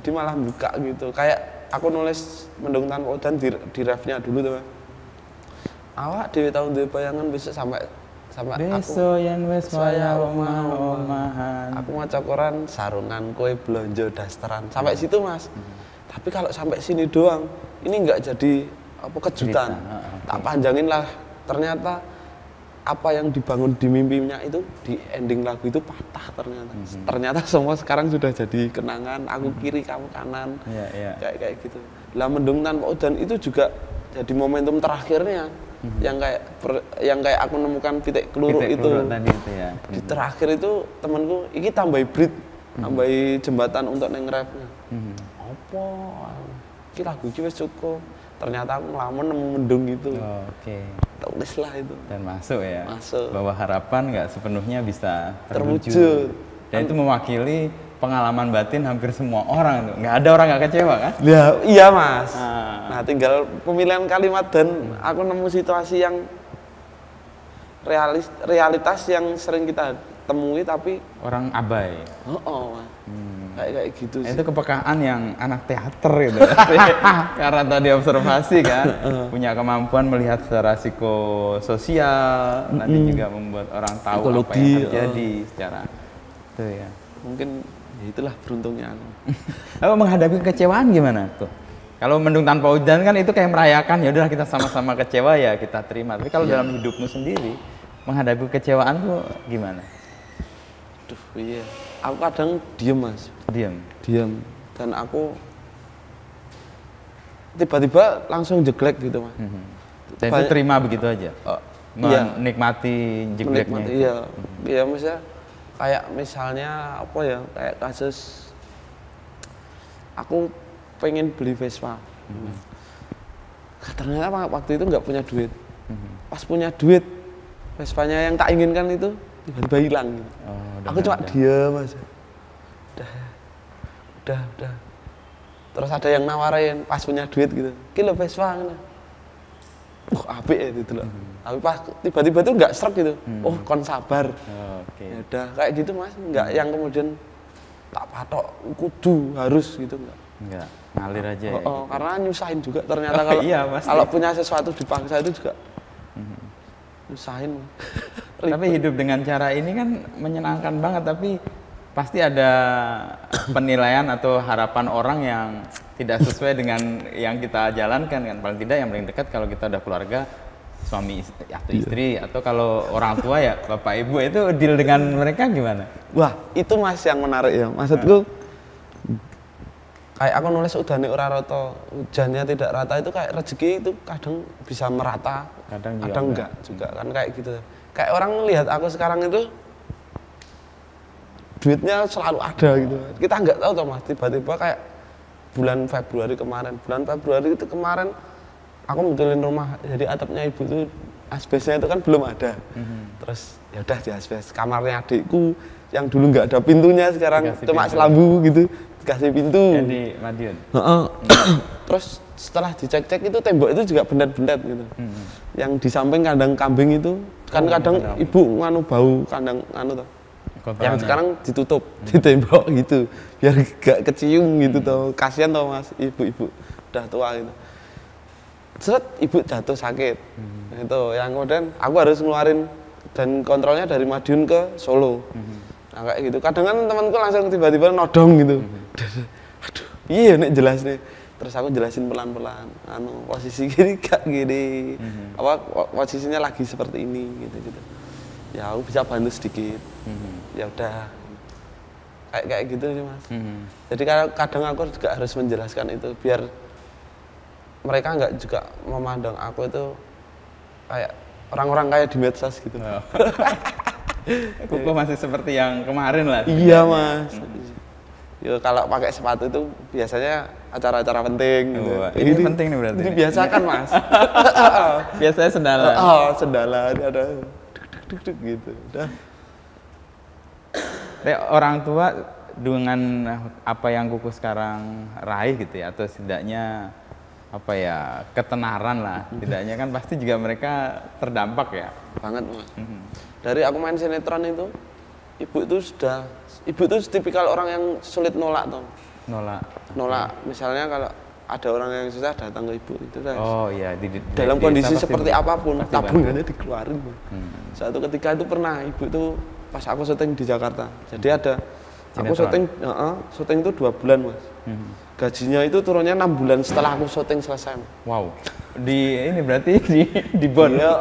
Jadi malah buka gitu. Kayak aku nulis Mendung Tanpa Udan di refnya dulu tuh. Awak dhewe tau duwe bayangan besok sampai besok yang wes wayah omah-omahan. Aku maca koran sarungan kowe blonjo dasteran. Sampai situ Mas. Tapi kalau sampai sini doang, ini nggak jadi apa kejutan. Tak panjangin lah. Ternyata apa yang dibangun di mimpinya itu di ending lagu itu patah ternyata. Ternyata semua sekarang sudah jadi kenangan. Aku kiri, kamu kanan. Kayak gitu. Lah Mendung Tanpa Udan itu juga jadi momentum terakhirnya. Yang kayak aku nemukan pitik keluruk itu. Tadi itu ya. Di terakhir itu temanku iki tambah hibrid, tambah jembatan untuk neng refnya. Apa? Iki lagu iki wis cukup. Ternyata aku ngelamun nemu mendung gitu. realistis lah itu. Dan masuk ya. Masuk. Bahwa harapan nggak sepenuhnya bisa Terwujud. Dan itu mewakili pengalaman batin hampir semua orang tuh. Nggak ada orang nggak kecewa kan? Ya, iya mas. Nah tinggal pemilihan kalimat dan aku nemu situasi yang realitas yang sering kita temui tapi orang abai. Mas. Kayak gitu sih. Itu kepekaan yang anak teater gitu. Karena tadi observasi kan, punya kemampuan melihat secara psikososial, nanti juga membuat orang tahu Ekologi, apa yang terjadi secara itu ya. Mungkin ya itulah beruntungnya aku. Lalu menghadapi kekecewaan gimana tuh? Kalau mendung tanpa hujan kan itu kayak merayakan, ya udahlah kita sama-sama kecewa ya kita terima. Tapi kalau dalam hidupmu sendiri menghadapi kekecewaan tuh gimana? Duh iya, aku kadang diem mas. Diem. Dan aku tiba-tiba langsung jeglek gitu mas. Dan itu terima begitu aja? Menikmati jegleknya itu? Iya misalnya kayak misalnya apa ya, kayak kasus aku pengen beli Vespa. Ternyata waktu itu nggak punya duit. Pas punya duit, Vespanya yang tak inginkan itu tiba-tiba hilang. Gitu. Aku cuma diam aja. Udah. Terus ada yang nawarin pas punya duit gitu. Kilo Vespa kan. Apik ya itu loh. Tapi pas tiba-tiba tuh nggak srek gitu. Oh, kon sabar. Ya udah kayak gitu mas. Nggak yang kemudian tak patok kudu harus gitu enggak. Ngalir aja ya. Karena nyusahin juga ternyata kalau kalau punya sesuatu dipaksa itu juga nyusahin. Tapi hidup dengan cara ini kan menyenangkan banget, tapi pasti ada penilaian atau harapan orang yang tidak sesuai dengan yang kita jalankan kan. Paling tidak yang paling dekat kalau kita udah keluarga, suami atau istri, atau kalau orang tua ya bapak ibu, itu deal dengan mereka gimana? Wah itu mas yang menarik ya, maksudku kayak aku nulis udane ora rata, hujannya tidak rata, itu kayak rezeki itu kadang bisa merata, kadang enggak juga kan kayak gitu. Kayak orang melihat aku sekarang itu duitnya selalu ada gitu. Kita nggak tahu toh mas, tiba-tiba kayak bulan Februari itu kemarin aku betulin rumah, jadi atapnya ibu tuh asbesnya itu kan belum ada. Terus ya udah di asbes, kamarnya adikku yang dulu nggak ada pintunya sekarang dikasih cuma pintu. Selambu gitu dikasih pintu. Jadi Madiun. Terus setelah dicek-cek itu tembok itu juga bendet-bendet gitu. Yang di samping kandang kambing itu kan kadang ibu nganu bau kandang anu toh. Yang sekarang ditutup di tembok gitu biar gak kecium gitu toh. Kasihan toh mas, ibu-ibu udah tua gitu. Seret ibu jatuh sakit. Itu yang kemudian aku harus ngeluarin dan kontrolnya dari Madiun ke Solo. Nah kayak gitu. Kadang kan temanku langsung tiba-tiba nodong gitu. Aduh, iya nek jelas nih. Terus aku jelasin pelan-pelan, posisi gini gak gini, posisinya lagi seperti ini gitu. Ya aku bisa bantu sedikit. Ya udah kayak gitu sih mas. Jadi kadang aku juga harus menjelaskan itu biar mereka nggak juga memandang aku itu kayak orang-orang kayak di medsos gitu. Kuku masih seperti yang kemarin lah. Iya mas. Ya, kalau pakai sepatu itu biasanya acara-acara penting. Gitu. Ini penting nih berarti. Ini biasa kan mas. Biasanya sendalan. Sendalan ada duk gitu. Udah. Orang tua dengan apa yang Kuku sekarang raih gitu ya, atau setidaknya apa ya, ketenaran lah, setidaknya kan pasti juga mereka terdampak ya. Banget mas. Dari aku main sinetron itu, ibu itu tipikal orang yang sulit nolak toh. Nolak. Misalnya kalau ada orang yang susah datang ke ibu itu kan. Oh iya, dalam kondisi seperti apapun tabungannya dikeluarin. Suatu ketika itu pernah ibu itu pas aku syuting di Jakarta. Jadi ada aku syuting itu 2 bulan mas. Gajinya itu turunnya 6 bulan setelah aku syuting selesai. Wow. Ini berarti di bon. Iya.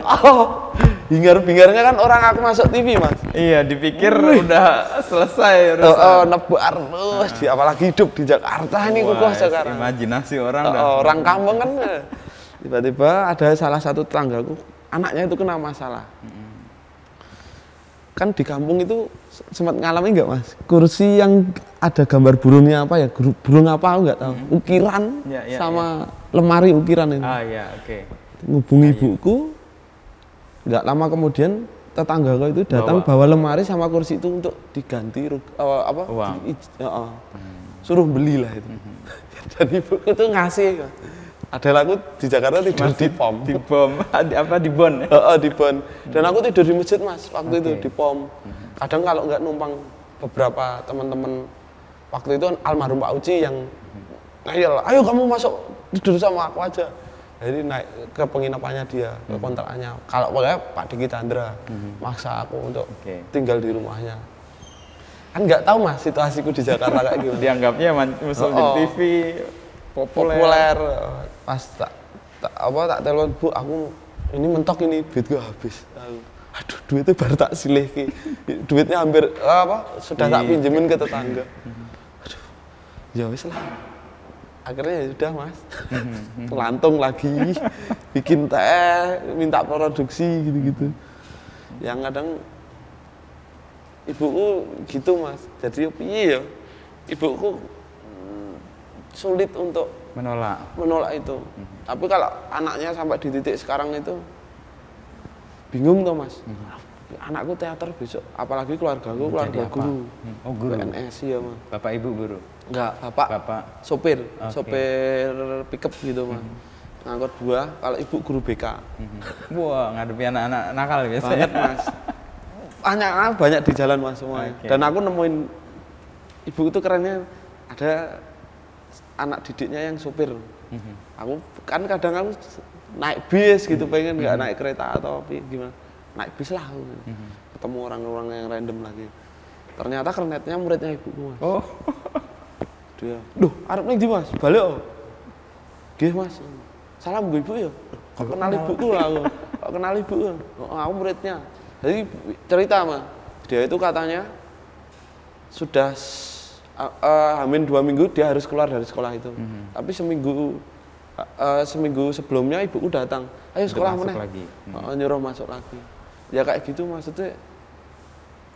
Hingar-bingarnya kan orang aku masuk TV mas. Iya, dipikir udah selesai. Nebar terus, apalagi hidup di Jakarta nih Kuku sekarang. Imajinasi orang. Orang kampung kan. Tiba-tiba ada salah satu tetanggaku, anaknya itu kena masalah. Kan di kampung itu sempat ngalami nggak mas? Kursi yang ada gambar burungnya apa ya? Burung apa aku nggak tahu. Ukiran sama lemari ukiran itu. Iya, oke. Ngubungi ibuku, nggak lama kemudian tetanggaku itu datang bawa lemari sama kursi itu untuk diganti uang. Suruh belilah itu. Dan ibuku tuh ngasih. Adalah aku di Jakarta tidur di pom. Di pom, di bon ya? Di bon. Dan aku tidur di masjid mas, waktu itu di pom. Kadang kalau nggak numpang beberapa teman-teman, waktu itu almarhum Pak Uci yang ngayal, ayo kamu masuk tidur sama aku aja. Jadi naik ke penginapannya dia, ke kontrakannya. Kalau pokoknya Pak Diki Chandra maksa aku untuk tinggal di rumahnya. Kan nggak tahu mas situasiku di Jakarta kayak gimana. Dianggapnya musuh di TV, populer. Pas tak telepon, Bu, aku ini mentok ini duitku habis. Aduh, duitnya baru tak silih ki. Duitnya hampir sudah tak pinjemin ke tetangga. Aduh. Ya wis lah. Akhirnya ya sudah, Mas. Lantung lagi, bikin teh, minta produksi gitu-gitu. Yang kadang ibuku gitu, Mas. Jadi piye ya? Ibuku sulit untuk menolak itu. Tapi kalau anaknya sampai di titik sekarang itu bingung tuh mas. Anakku teater besok, apalagi keluarga guru. Oh guru. PNS ya mas. Bapak ibu guru? Enggak, bapak sopir, sopir pickup gitu mas. Ngangkut buah, kalau ibu guru BK. Wah, ngadepi anak-anak nakal biasanya. Banget mas. Banyak di jalan mas semuanya. Dan aku nemuin ibu itu kerennya ada anak didiknya yang sopir. Aku kan kadang aku naik bis gitu, pengen nggak naik kereta atau gimana, naik bis lah. Ketemu orang-orang yang random lagi. Ternyata kernetnya muridnya ibuku mas. Oh. Dia, duh, arep ning ndi mas? Balik oh. Nggih mas. Salam gue ibu ya. Kok kenal ibuku aku. Kok kenal ibu? Oh, aku muridnya. Jadi cerita mas, dia itu katanya sudah Hamin 2 minggu dia harus keluar dari sekolah itu. Tapi seminggu sebelumnya ibuku datang, ayo sekolah meneh. Nyuruh masuk lagi. Ya kayak gitu maksudnya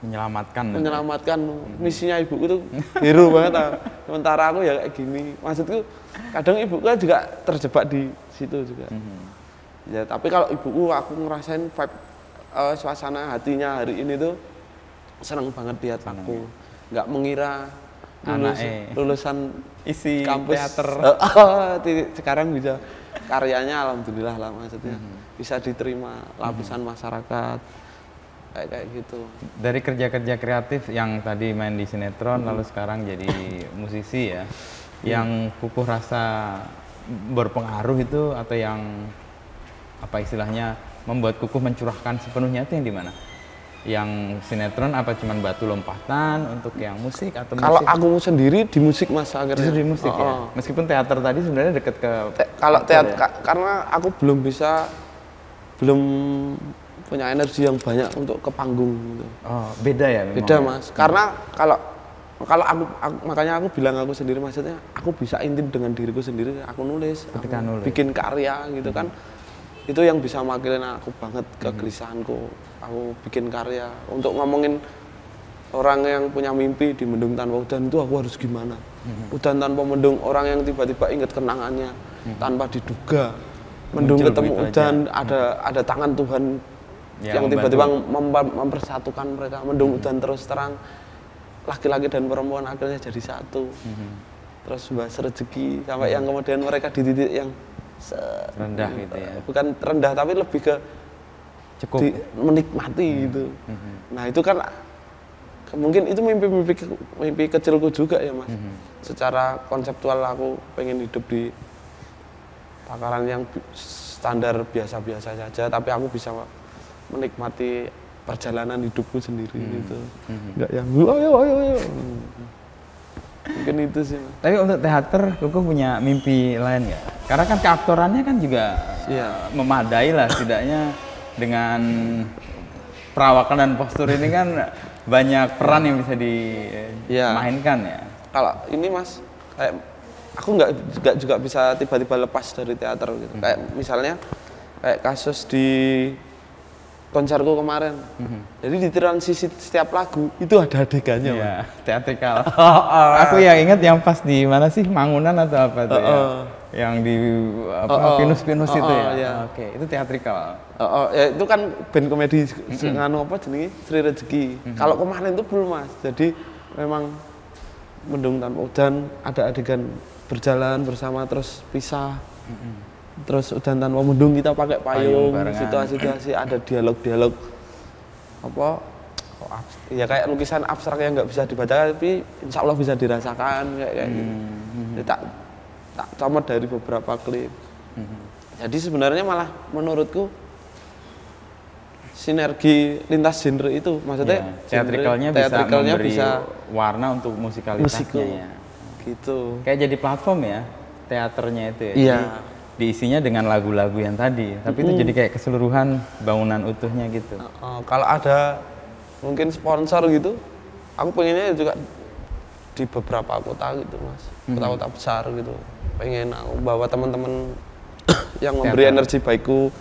menyelamatkan misinya ibuku tuh hero banget. Sementara aku ya kayak gini. Maksudku kadang ibuku kan juga terjebak di situ juga. Ya tapi kalau ibuku aku ngerasain vibe suasana hatinya hari ini tuh seneng banget lihat aku. Nggak mengira lulusan isi kampus teater sekarang bisa karyanya alhamdulillah lah maksudnya bisa diterima lapisan masyarakat kayak gitu. Dari kerja-kerja kreatif yang tadi main di sinetron lalu sekarang jadi musisi ya, yang Kukuh rasa berpengaruh itu atau yang apa istilahnya membuat Kukuh mencurahkan sepenuhnya itu yang di mana? Yang sinetron apa cuman batu lompatan untuk yang musik atau kalau aku sendiri di musik mas akhirnya. Justru di musik ya. Meskipun teater tadi sebenarnya deket ke kalau teater ya? Karena aku belum punya energi yang banyak untuk ke panggung gitu. Oh, beda ya memang. Beda mas. Karena kalau aku makanya aku bilang aku sendiri maksudnya aku bisa intim dengan diriku sendiri, aku nulis, bikin karya gitu kan. Itu yang bisa makilin aku banget kegelisahanku. Aku bikin karya untuk ngomongin orang yang punya mimpi di mendung tanpa udan itu aku harus gimana. Udan tanpa mendung, orang yang tiba-tiba ingat kenangannya tanpa diduga. Mendung ketemu udan, ada tangan Tuhan yang tiba-tiba mempersatukan mereka. Mendung udan terus terang, laki-laki dan perempuan akhirnya jadi satu. Terus bahas rezeki sampai yang kemudian mereka di titik yang rendah gitu ya. Bukan rendah tapi lebih ke cukup menikmati gitu. Nah itu kan mungkin itu mimpi kecilku juga ya mas. Secara konseptual aku pengen hidup di takaran yang standar biasa-biasa saja, tapi aku bisa menikmati perjalanan hidupku sendiri gitu. Enggak yang ayo. Mungkin itu sih mas. Tapi untuk teater Kukuh punya mimpi lain nggak? Karena kan keaktorannya kan juga memadai lah setidaknya. Dengan perawakan dan postur ini kan banyak peran yang bisa dimainkan ya. Kalau ini mas, kayak aku nggak juga bisa tiba-tiba lepas dari teater gitu. Kayak misalnya kayak kasus di konserku kemarin. Jadi di transisi setiap lagu itu ada adegannya. Iya, teatrikal. Aku yang ingat yang pas di mana sih Mangunan atau apa tuh ya. yang di pinus-pinus itu ya. Iya. Oke, itu teatrikal. Ya itu kan band komedi nganu apa jenenge Sri Rezeki. Kalau kemarin itu belum Mas. Jadi memang Mendung Tanpa Udan ada adegan berjalan bersama terus pisah. Terus Udan Tanpa Mendung kita pakai payung, situasi-situasi ada dialog-dialog apa ya kayak lukisan abstrak yang nggak bisa dibaca tapi insya Allah bisa dirasakan kayak gitu. Jadi tak comot dari beberapa klip. Jadi sebenarnya malah menurutku sinergi lintas genre itu, maksudnya teatrikalnya bisa warna untuk musikalitasnya ya. Gitu. Kayak jadi platform ya teaternya itu ya. Iya. Diisinya dengan lagu-lagu yang tadi, tapi itu jadi kayak keseluruhan bangunan utuhnya gitu. Kalau ada mungkin sponsor gitu, aku pengennya juga di beberapa kota gitu Mas, kota-kota besar gitu. Pengen aku bawa teman-teman yang memberi energi baikku,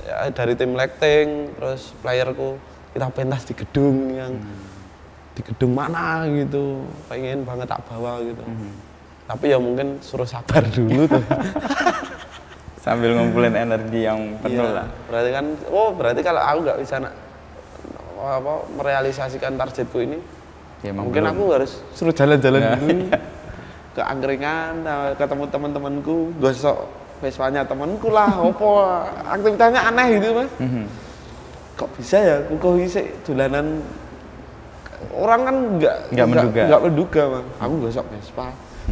ya, dari tim lighting, terus playerku, kita pentas di gedung yang di gedung mana gitu, pengen banget tak bawa gitu. Tapi ya mungkin suruh sabar dulu tuh. Sambil ngumpulin energi yang penuh lah. Berarti kan, berarti kalau aku nggak bisa merealisasikan targetku ini, ya, mungkin aku harus suruh jalan-jalan dulu ke angkringan, ketemu teman-temanku, gosok Vespanya temanku lah, aktivitasnya aneh gitu Mas. Kok bisa ya, kukuh isi dolanan, orang kan nggak menduga Mas. Aku gosok Vespa,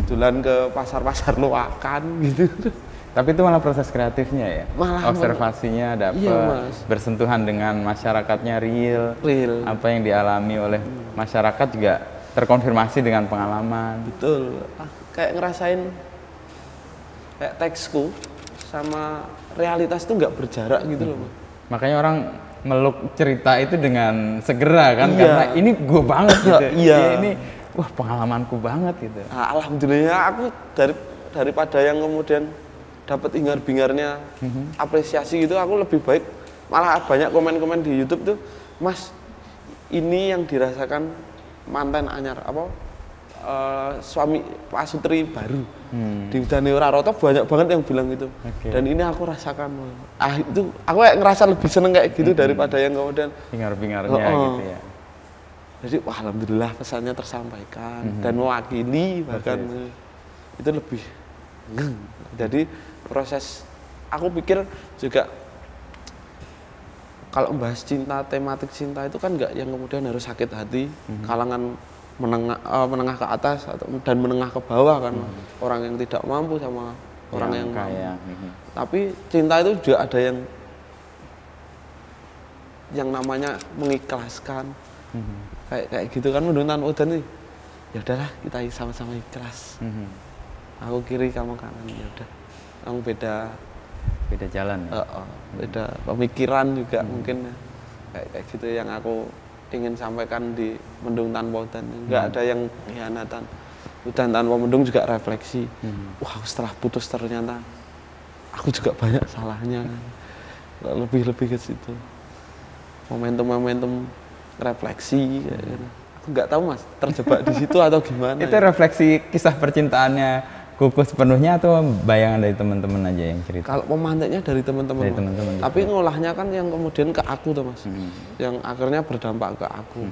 dolan ke pasar-pasar loakan gitu. Tapi itu malah proses kreatifnya ya, observasinya dapat, iya, bersentuhan dengan masyarakatnya real, apa yang dialami oleh masyarakat juga terkonfirmasi dengan pengalaman. Betul, kayak ngerasain kayak teksku sama realitas itu nggak berjarak gitu loh. Makanya orang meluk cerita itu dengan segera kan, karena ini gue banget gitu. Ini wah pengalamanku banget gitu. Nah, alhamdulillah aku daripada yang kemudian dapat hingar-bingarnya apresiasi gitu, aku lebih baik malah banyak komen-komen di YouTube tuh, Mas ini yang dirasakan mantan anyar suami Pak Sutri baru di Udane Ora Rata, banyak banget yang bilang gitu. Dan ini aku rasakan. Itu aku ngerasa lebih seneng kayak gitu daripada yang kemudian hingar-bingarnya gitu ya. Jadi wah alhamdulillah pesannya tersampaikan dan mewakili bahkan itu lebih. Jadi proses aku pikir juga kalau membahas cinta, tematik cinta itu kan nggak yang kemudian harus sakit hati, kalangan menengah ke atas dan menengah ke bawah kan, orang yang tidak mampu sama orang yang kaya. Tapi cinta itu juga ada yang namanya mengikhlaskan, kayak gitu kan. Mendung Tanpa Udan nih, ya udahlah kita sama-sama ikhlas. Aku kiri kamu kanan, ya udah. Yang beda jalan. Beda pemikiran juga mungkin kayak gitu yang aku ingin sampaikan di Mendung Tanpa Udan. Nggak ada yang hianatan. Udan Tanpa Mendung juga refleksi. Wah setelah putus ternyata aku juga banyak salahnya. Lebih ke situ. Momentum refleksi. Aku nggak tahu Mas, terjebak di situ atau gimana. Itu refleksi kisah percintaannya Kukuh sepenuhnya atau bayangan dari teman-teman aja yang cerita? Kalau pemantiknya dari teman-teman. Tapi ngolahnya kan yang kemudian ke aku tuh Mas. Yang akhirnya berdampak ke aku.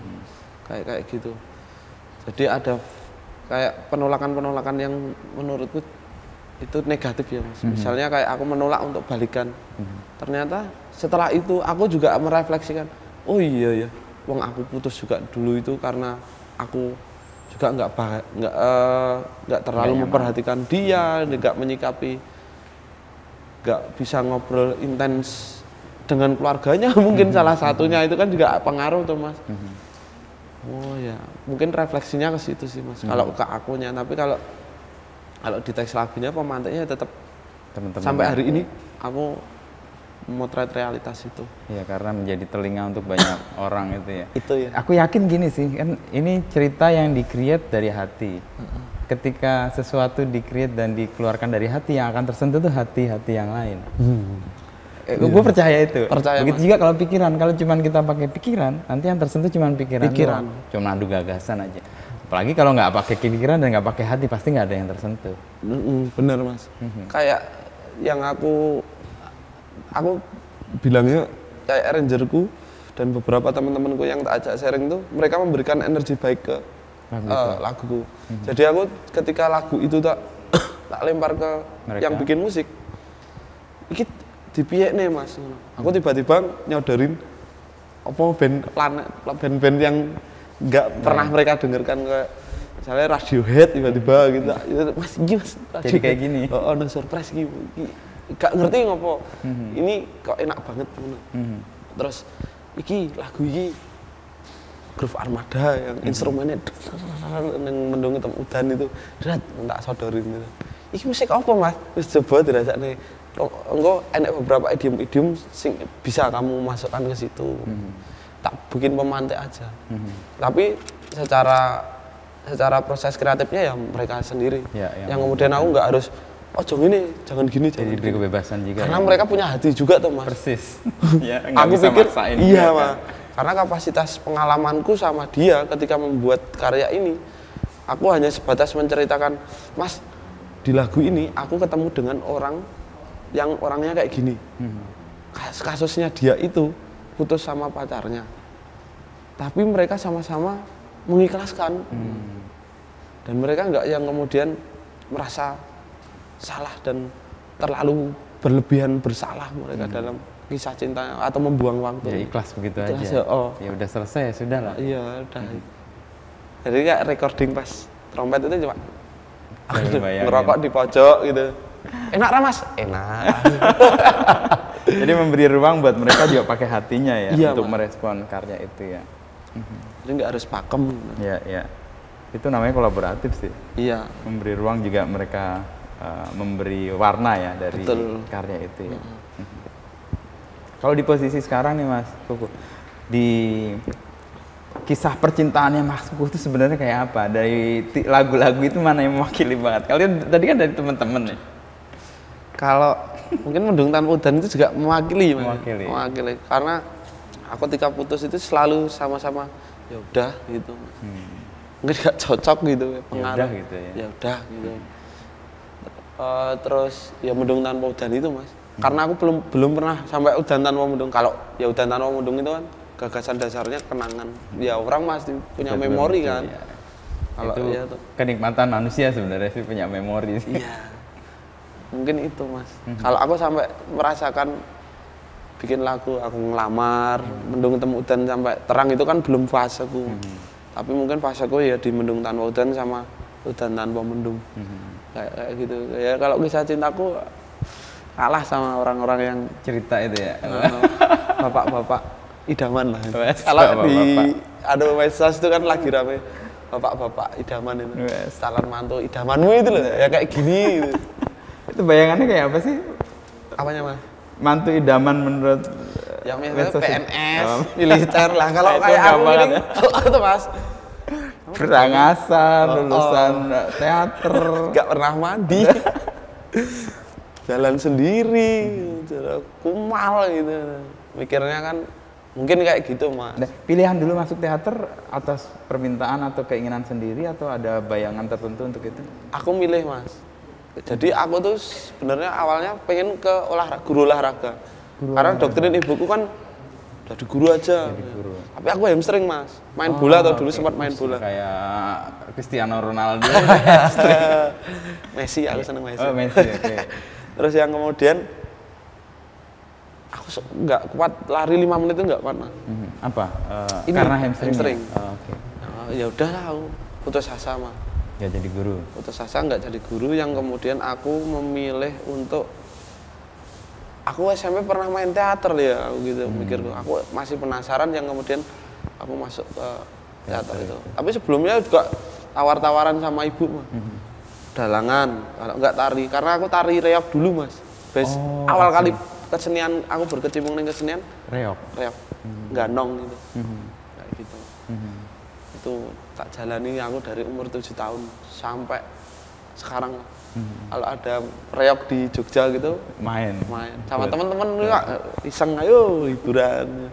Kayak gitu. Jadi ada kayak penolakan-penolakan yang menurutku itu negatif ya Mas. Misalnya kayak aku menolak untuk balikan. Ternyata setelah itu aku juga merefleksikan, oh iya ya, wong aku putus juga dulu itu karena aku juga nggak terlalu memperhatikan dia, nggak menyikapi, nggak bisa ngobrol intens dengan keluarganya. Mungkin salah satunya itu kan juga pengaruh tuh Mas. Oh ya, mungkin refleksinya ke situ sih Mas. Kalau ke akunya, tapi kalau di teks lagunya pemantiknya tetap sampai hari ini aku memotret realitas itu. Iya, karena menjadi telinga untuk banyak orang itu ya. Itu ya. Aku yakin gini sih, kan ini cerita yang di-create dari hati. Ketika sesuatu di-create dan dikeluarkan dari hati, yang akan tersentuh tuh hati-hati yang lain. Gue percaya itu. Begitu juga kalau pikiran, kalau cuma kita pakai pikiran, nanti yang tersentuh cuma pikiran. Cuma adu gagasan aja. Apalagi kalau nggak pakai pikiran dan nggak pakai hati pasti nggak ada yang tersentuh. Bener mas. Kayak yang aku bilangnya kayak arrangerku dan beberapa teman-temanku yang tak ajak sharing tuh, mereka memberikan energi baik ke laguku. Jadi aku ketika lagu itu tak lempar ke mereka yang bikin musik, iki dipiye nih mas. Aku tiba-tiba nyodorin apa band-band yang nggak pernah mereka dengarkan, kayak misalnya Radiohead tiba-tiba gitu. Mas iki mas jadi kayak gini. Oh, no surprise gitu. Gak ngerti ngopo. Ini kok enak banget. Terus iki lagu iki Groove Armada yang instrumennya yang mendung hitam udan itu tak sodorin gitu. Iki musik apa mas? Terus coba dirasakne. Engko enak beberapa idiom-idiom sing bisa kamu masukkan ke situ. Tak bikin pemantik aja. Tapi secara proses kreatifnya ya mereka sendiri. Yang kemudian aku nggak harus jangan gini. Jadi diberi kebebasan juga. Karena mereka punya hati juga tuh mas. Persis. Ya, aku pikir iya mas. Karena kapasitas pengalamanku sama dia ketika membuat karya ini, aku hanya sebatas menceritakan, mas di lagu ini aku ketemu dengan orang yang orangnya kayak gini. Kasusnya dia itu putus sama pacarnya, tapi mereka sama-sama mengikhlaskan. Dan mereka nggak yang kemudian merasa salah dan terlalu berlebihan bersalah mereka dalam kisah cintanya atau membuang waktu. Ya ikhlas begitu ikhlas aja. Ya udah selesai, sudah lah. Iya udah. Jadi kayak recording pas trompet itu cuma ngerokok di pojok gitu. Enak lah mas? Enak. Jadi memberi ruang buat mereka juga pakai hatinya ya, untuk mas, merespon karya itu ya. Jadi nggak harus pakem. Iya. Itu namanya kolaboratif sih. Iya. Memberi ruang juga mereka memberi warna ya dari karya itu ya. Kalau di posisi sekarang nih Mas Kuku, di kisah percintaannya Mas Kuku itu sebenarnya kayak apa? Dari lagu-lagu itu mana yang mewakili banget? Kalian tadi kan dari teman-teman nih. Kalau mungkin Mendung Tanpa Udan itu juga mewakili. Karena aku ketika putus itu selalu sama-sama ya udah gitu. Mungkin gak cocok gitu pengaruh. Ya udah gitu. Terus ya Mendung Tanpa Udan itu Mas. Karena aku belum pernah sampai udan tanpa mendung. Kalau ya udan tanpa mendung itu kan gagasan dasarnya kenangan. Ya orang pasti punya memori kan. Ya. Kalau itu ya, kenikmatan manusia sebenarnya sih punya memori sih. Iya. Mungkin itu Mas. Kalau aku sampai merasakan bikin lagu, aku ngelamar, Mendung Tanpa Udan sampai terang itu kan belum faseku. Tapi mungkin faseku ya di Mendung Tanpa Udan sama Udan Tanpa Mendung. Kayak gitu. Ya kalau kisah cintaku kalah sama orang-orang yang cerita itu ya. Bapak-bapak idaman lah. Kalau di medsos itu kan lagi rame bapak-bapak idaman itu. Calon mantu idamanmu itu loh, ya kayak gini gitu. Itu bayangannya kayak apa sih? Apanya Mas? Mantu idaman menurut yang PNS, militer lah. Kalau kayak aku ini, itu Mas. Berangasan, lulusan teater, nggak pernah mandi. Jalan sendiri, kumal gitu. Mikirnya kan mungkin kayak gitu Mas. Pilihan dulu masuk teater atas permintaan atau keinginan sendiri atau ada bayangan tertentu untuk itu? Aku milih Mas. Jadi aku tuh sebenarnya awalnya pengen ke guru olahraga. Karena doktrin ibuku kan jadi guru aja. Jadi guru. Tapi aku hamstring Mas. Main bola atau dulu sempat main bola. Kayak Cristiano Ronaldo. Messi, aku seneng Messi. Oh Messi, oke. Terus yang kemudian aku nggak kuat lari 5 menit itu nggak kuat Mas. Apa? Ini karena hamstring. Oke. Ya udahlah aku putus asa Mas. Ya jadi guru. Putus asa nggak jadi guru, yang kemudian aku memilih untuk aku SMP pernah main teater ya, aku gitu mikirku. Aku masih penasaran yang kemudian aku masuk ke teater itu. Tapi sebelumnya juga tawar-tawaran sama ibu Mas. Dalangan, kalau nggak tari, karena aku tari reog dulu Mas. Awal kali kesenian aku berkecimpung dengan kesenian reog, ganong gitu. Kayak gitu. Itu tak jalani aku dari umur 7 tahun sampai sekarang. Kalau ada reog di Jogja gitu main sama teman-teman iseng, ayo hiburan.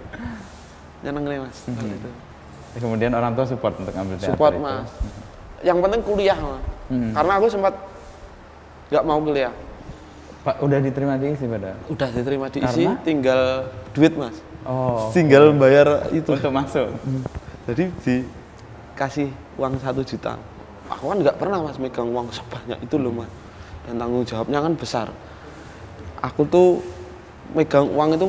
Nyeneng nih Mas. Gitu. Kemudian orang tua support untuk ambil teater support itu. Mas. yang penting kuliah Mas. Karena aku sempat nggak mau kuliah. Pak udah diterima diisi padahal. Udah diterima diisi, Karena? tinggal duit Mas. Oh. Tinggal bayar itu. Untuk masuk. Jadi dikasih uang 1 juta. Aku kan nggak pernah Mas megang uang sebanyak itu loh Mas. Dan tanggung jawabnya kan besar. Aku tuh megang uang itu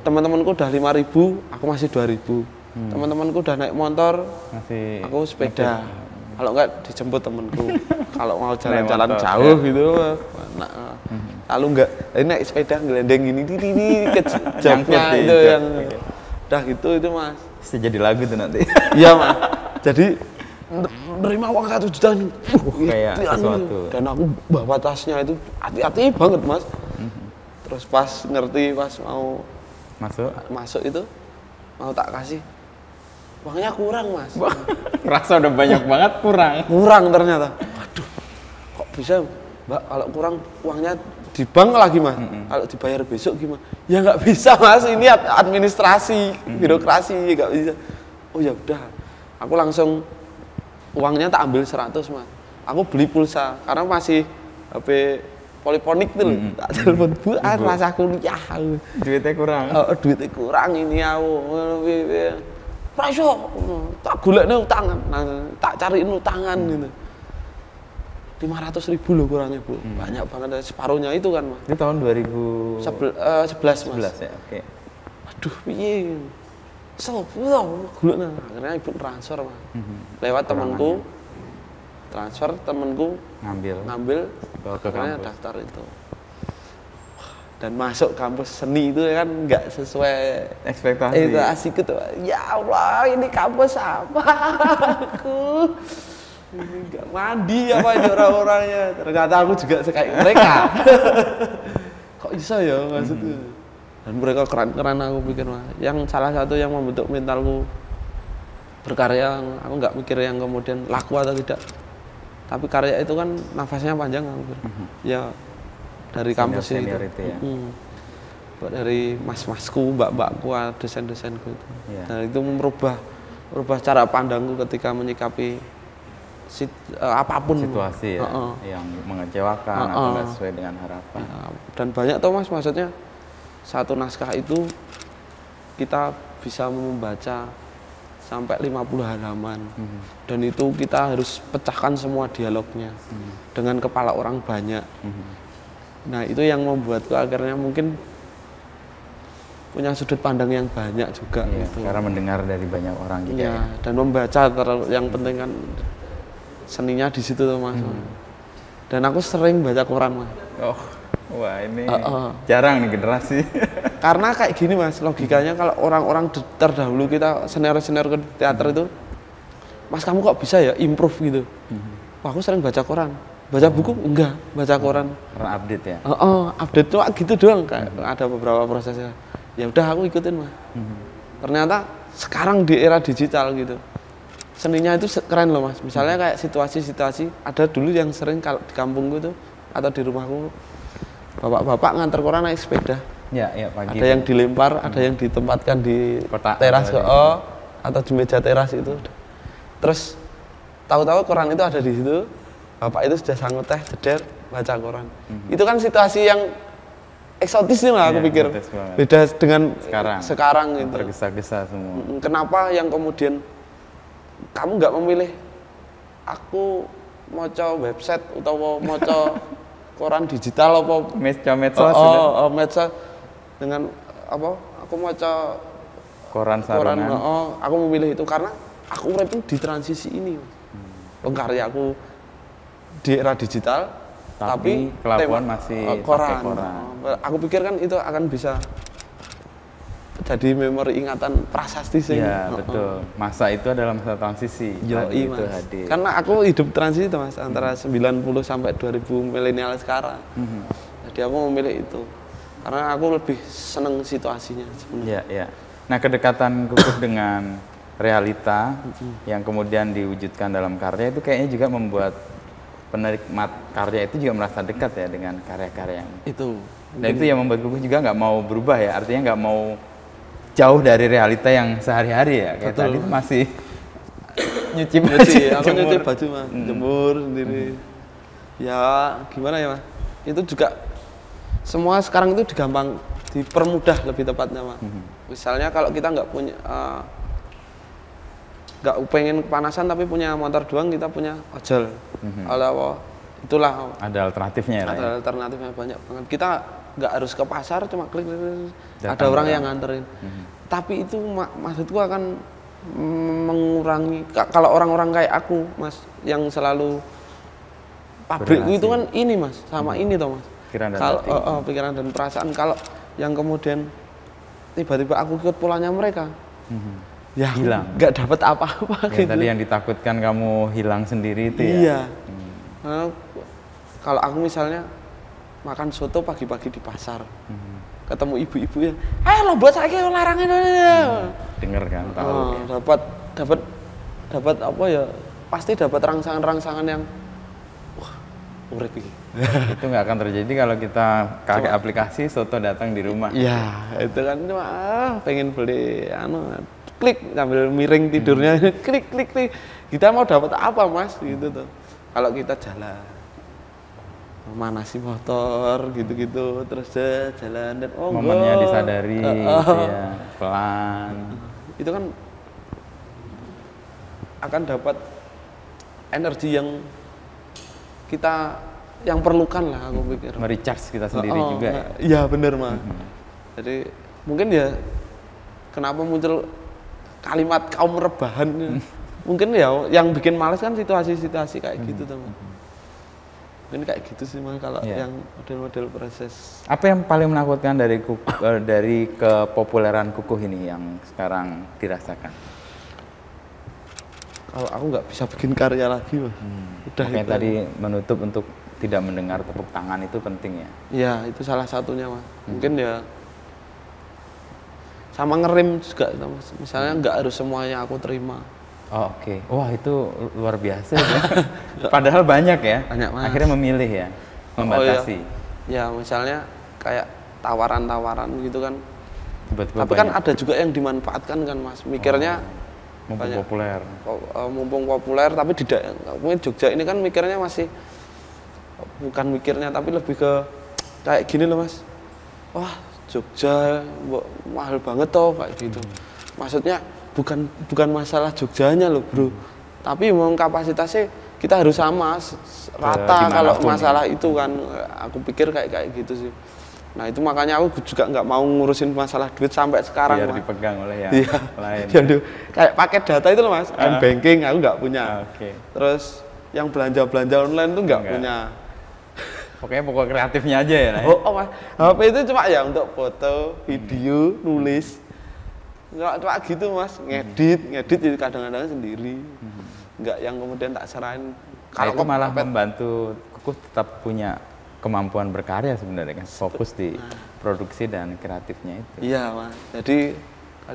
teman-temanku udah 5.000, aku masih 2.000. Teman-temanku udah naik motor, Masih aku sepeda. Kalau enggak dijemput temanku. Kalau mau Naik jalan-jalan motor, jauh ya. gitu, nah, lalu enggak, ini naik sepeda gelendeng gini, ke joknya Nyangkut di itu jok. yang udah gitu itu Mas. Bisa jadi lagu tuh nanti. Iya Mas. Jadi nerima uang 1 juta nih. Kayak itu sesuatu. Dan aku bawa tasnya itu hati-hati banget Mas. Terus pas ngerti pas mau masuk itu mau tak kasih uangnya kurang Mas. Ngerasa udah banyak banget Kurang ternyata. Waduh, kok bisa Mbak kalau kurang uangnya di bank lagi Mas. Kalau dibayar besok gimana? Ya nggak bisa Mas, ini administrasi, birokrasi nggak bisa. Oh ya udah, aku langsung uangnya tak ambil 100 Mas. Aku beli pulsa karena masih HP poliponik tuh loh. Tak telepon Bu, rasa kuliah. Duitnya kurang. Duitnya kurang ini aku. Raiso, tak golekne utangan, tak cariin utangan gitu. 500.000 loh kurangnya Bu, banyak banget, separuhnya itu kan Mas. Itu tahun 2011 11 Mas. ya, oke. Aduh, piye? Golekne, akhirnya ibu transfer Mas. Lewat temanku, transfer temanku ngambil bawa ke akhirnya kampus. daftar itu. Dan masuk kampus seni itu kan nggak sesuai ekspektasi gitu. Ya Allah, ini kampus apa? Aku ini nggak mandi apa ini orang-orangnya. Ternyata aku juga kayak mereka. Kok bisa ya maksudnya? Dan mereka keren-keren aku pikir Mas. Yang salah satu yang membentuk mentalku berkarya, aku nggak mikir yang kemudian laku atau tidak. Tapi karya itu kan nafasnya panjang aku pikir. Ya dari kampus itu ya. Dari mas-masku, mbak-mbakku, dosen-dosenku itu. Yeah. Dan itu merubah cara pandangku ketika menyikapi apapun situasi ya, yang mengecewakan atau nggak sesuai dengan harapan. Ya, dan banyak tuh Mas, maksudnya satu naskah itu kita bisa membaca sampai 50 halaman. Dan itu kita harus pecahkan semua dialognya dengan kepala orang banyak. Nah itu yang membuatku akhirnya mungkin punya sudut pandang yang banyak juga gitu. Karena mendengar dari banyak orang juga ya. Dan membaca yang penting kan seninya di situ tuh Mas. Dan aku sering baca koran Mas. Oh, wah ini jarang nih generasi. Karena kayak gini Mas, logikanya kalau orang-orang terdahulu kita senior-senior ke teater itu, Mas kamu kok bisa ya improve gitu. Wah, aku sering baca koran. Baca buku enggak, baca koran. Karena update ya. Update tuh gitu doang, kayak ada beberapa prosesnya. Ya udah aku ikutin Mas. Ternyata sekarang di era digital gitu, seninya itu keren loh Mas. Misalnya kayak situasi-situasi, ada dulu yang sering kalau di kampungku tuh atau di rumahku, bapak-bapak nganter koran naik sepeda. Ya pagi. Ada yang dilempar, ada yang ditempatkan di kotak teras atau di meja teras itu. Terus tahu-tahu koran itu ada di situ. Bapak itu sudah sanggup teh, jeder, baca koran. Itu kan situasi yang eksotis nih lah aku pikir. Beda dengan sekarang gitu. Tergesa-gesa semua. Kenapa yang kemudian kamu nggak memilih aku mau website atau mau koran digital apa medsos medsos dengan apa aku mau koran sarungan. Aku memilih itu karena aku urip di transisi ini. Karyaku di era digital tapi kelakuan masih koran. Pakai Aku pikir kan itu akan bisa jadi memori ingatan prasasti sih. Iya, betul. Masa itu adalah masa transisi. Yoi, Mas. Hadir. Karena aku hidup transisi itu Mas, antara 90 sampai 2000 milenial sekarang. Jadi aku memilih itu. Karena aku lebih seneng situasinya sebenarnya. Iya. Nah, kedekatan Kukuh dengan realita yang kemudian diwujudkan dalam karya itu kayaknya juga membuat penikmat karya itu juga merasa dekat ya dengan karya-karya itu. Dan itu yang membuat Kukuh juga nggak mau berubah ya, artinya nggak mau jauh dari realita yang sehari-hari ya. Kayak tadi itu masih nyuci baju, aku nyuci baju mas, jemur sendiri. Ya gimana ya mas, itu juga semua sekarang itu dipermudah lebih tepatnya mas. Misalnya kalau kita nggak punya nggak pengen kepanasan tapi punya motor doang, kita punya ojol. Itulah ada alternatifnya ya. Ada alternatifnya banyak banget. Kita nggak harus ke pasar, cuma klik, ada orang yang nganterin. Tapi itu maksudku akan mengurangi kalau orang-orang kayak aku mas, yang selalu pabrikku itu kan ini mas, sama ini toh mas. Pikiran dan perasaan. Kalau yang kemudian tiba-tiba aku ikut pulangnya mereka, ya hilang, nggak dapat apa-apa gitu. Tadi yang ditakutkan kamu hilang sendiri itu ya. Iya. Kalau aku misalnya makan soto pagi-pagi di pasar, ketemu ibu-ibu yang, lo buat saya larangan, denger kan, tahu. Dapat apa ya? Pasti dapat rangsangan-rangsangan yang, wah, urip iki. Itu nggak akan terjadi kalau kita pakai aplikasi soto datang di rumah. Iya, itu kan cuma pengen beli, klik sambil miring tidurnya, klik. Kita mau dapat apa mas? Gitu tuh. Kalau kita jalan, manasi motor gitu-gitu, terus jalan dan momennya disadari, gitu ya, pelan. Itu kan akan dapat energi yang kita perlukan lah, aku pikir. Merecharge kita sendiri juga ya? Iya bener mas. Jadi mungkin ya kenapa muncul kalimat kaum rebahan, mungkin ya yang bikin males kan situasi-situasi kayak gitu teman. Mungkin kayak gitu sih mas kalau yang model-model proses. Apa yang paling menakutkan dari kepopuleran kukuh ini yang sekarang dirasakan? Kalau aku nggak bisa bikin karya lagi mas. Udah makanya tadi menutup untuk tidak mendengar tepuk tangan itu penting ya? Iya itu salah satunya mas. Mungkin ya sama ngerem juga, misalnya nggak harus semuanya aku terima. Oh, oke. Wah itu luar biasa ya. Padahal banyak ya. Banyak mas. Akhirnya memilih ya, membatasi. Ya misalnya kayak tawaran-tawaran gitu kan. Tiba-tiba tapi kan ada juga yang dimanfaatkan kan mas. Mikirnya mumpung populer. Mumpung populer tapi tidak. Mungkin Jogja ini kan mikirnya masih bukan mikirnya tapi lebih ke kayak gini loh mas. Wah Jogja mahal banget toh kayak gitu. Maksudnya bukan masalah Jogjanya loh bro, tapi memang kapasitasnya kita harus sama rata kalau masalah itu kan. Aku pikir kayak gitu sih. Nah itu makanya aku juga nggak mau ngurusin masalah duit sampai sekarang. Biar dipegang oleh yang lain. Kayak paket data itu loh mas, banking aku nggak punya. Terus yang belanja online tuh nggak punya. Pokoknya pokok kreatifnya aja ya. Mas. HP itu cuma ya untuk foto, video, nulis. Cuma gitu mas, ngedit jadi kadang-kadang sendiri. Enggak yang kemudian tak serahin. Kalau itu malah membantu kukuh tetap punya kemampuan berkarya sebenarnya kan, fokus di produksi dan kreatifnya itu. Iya mas.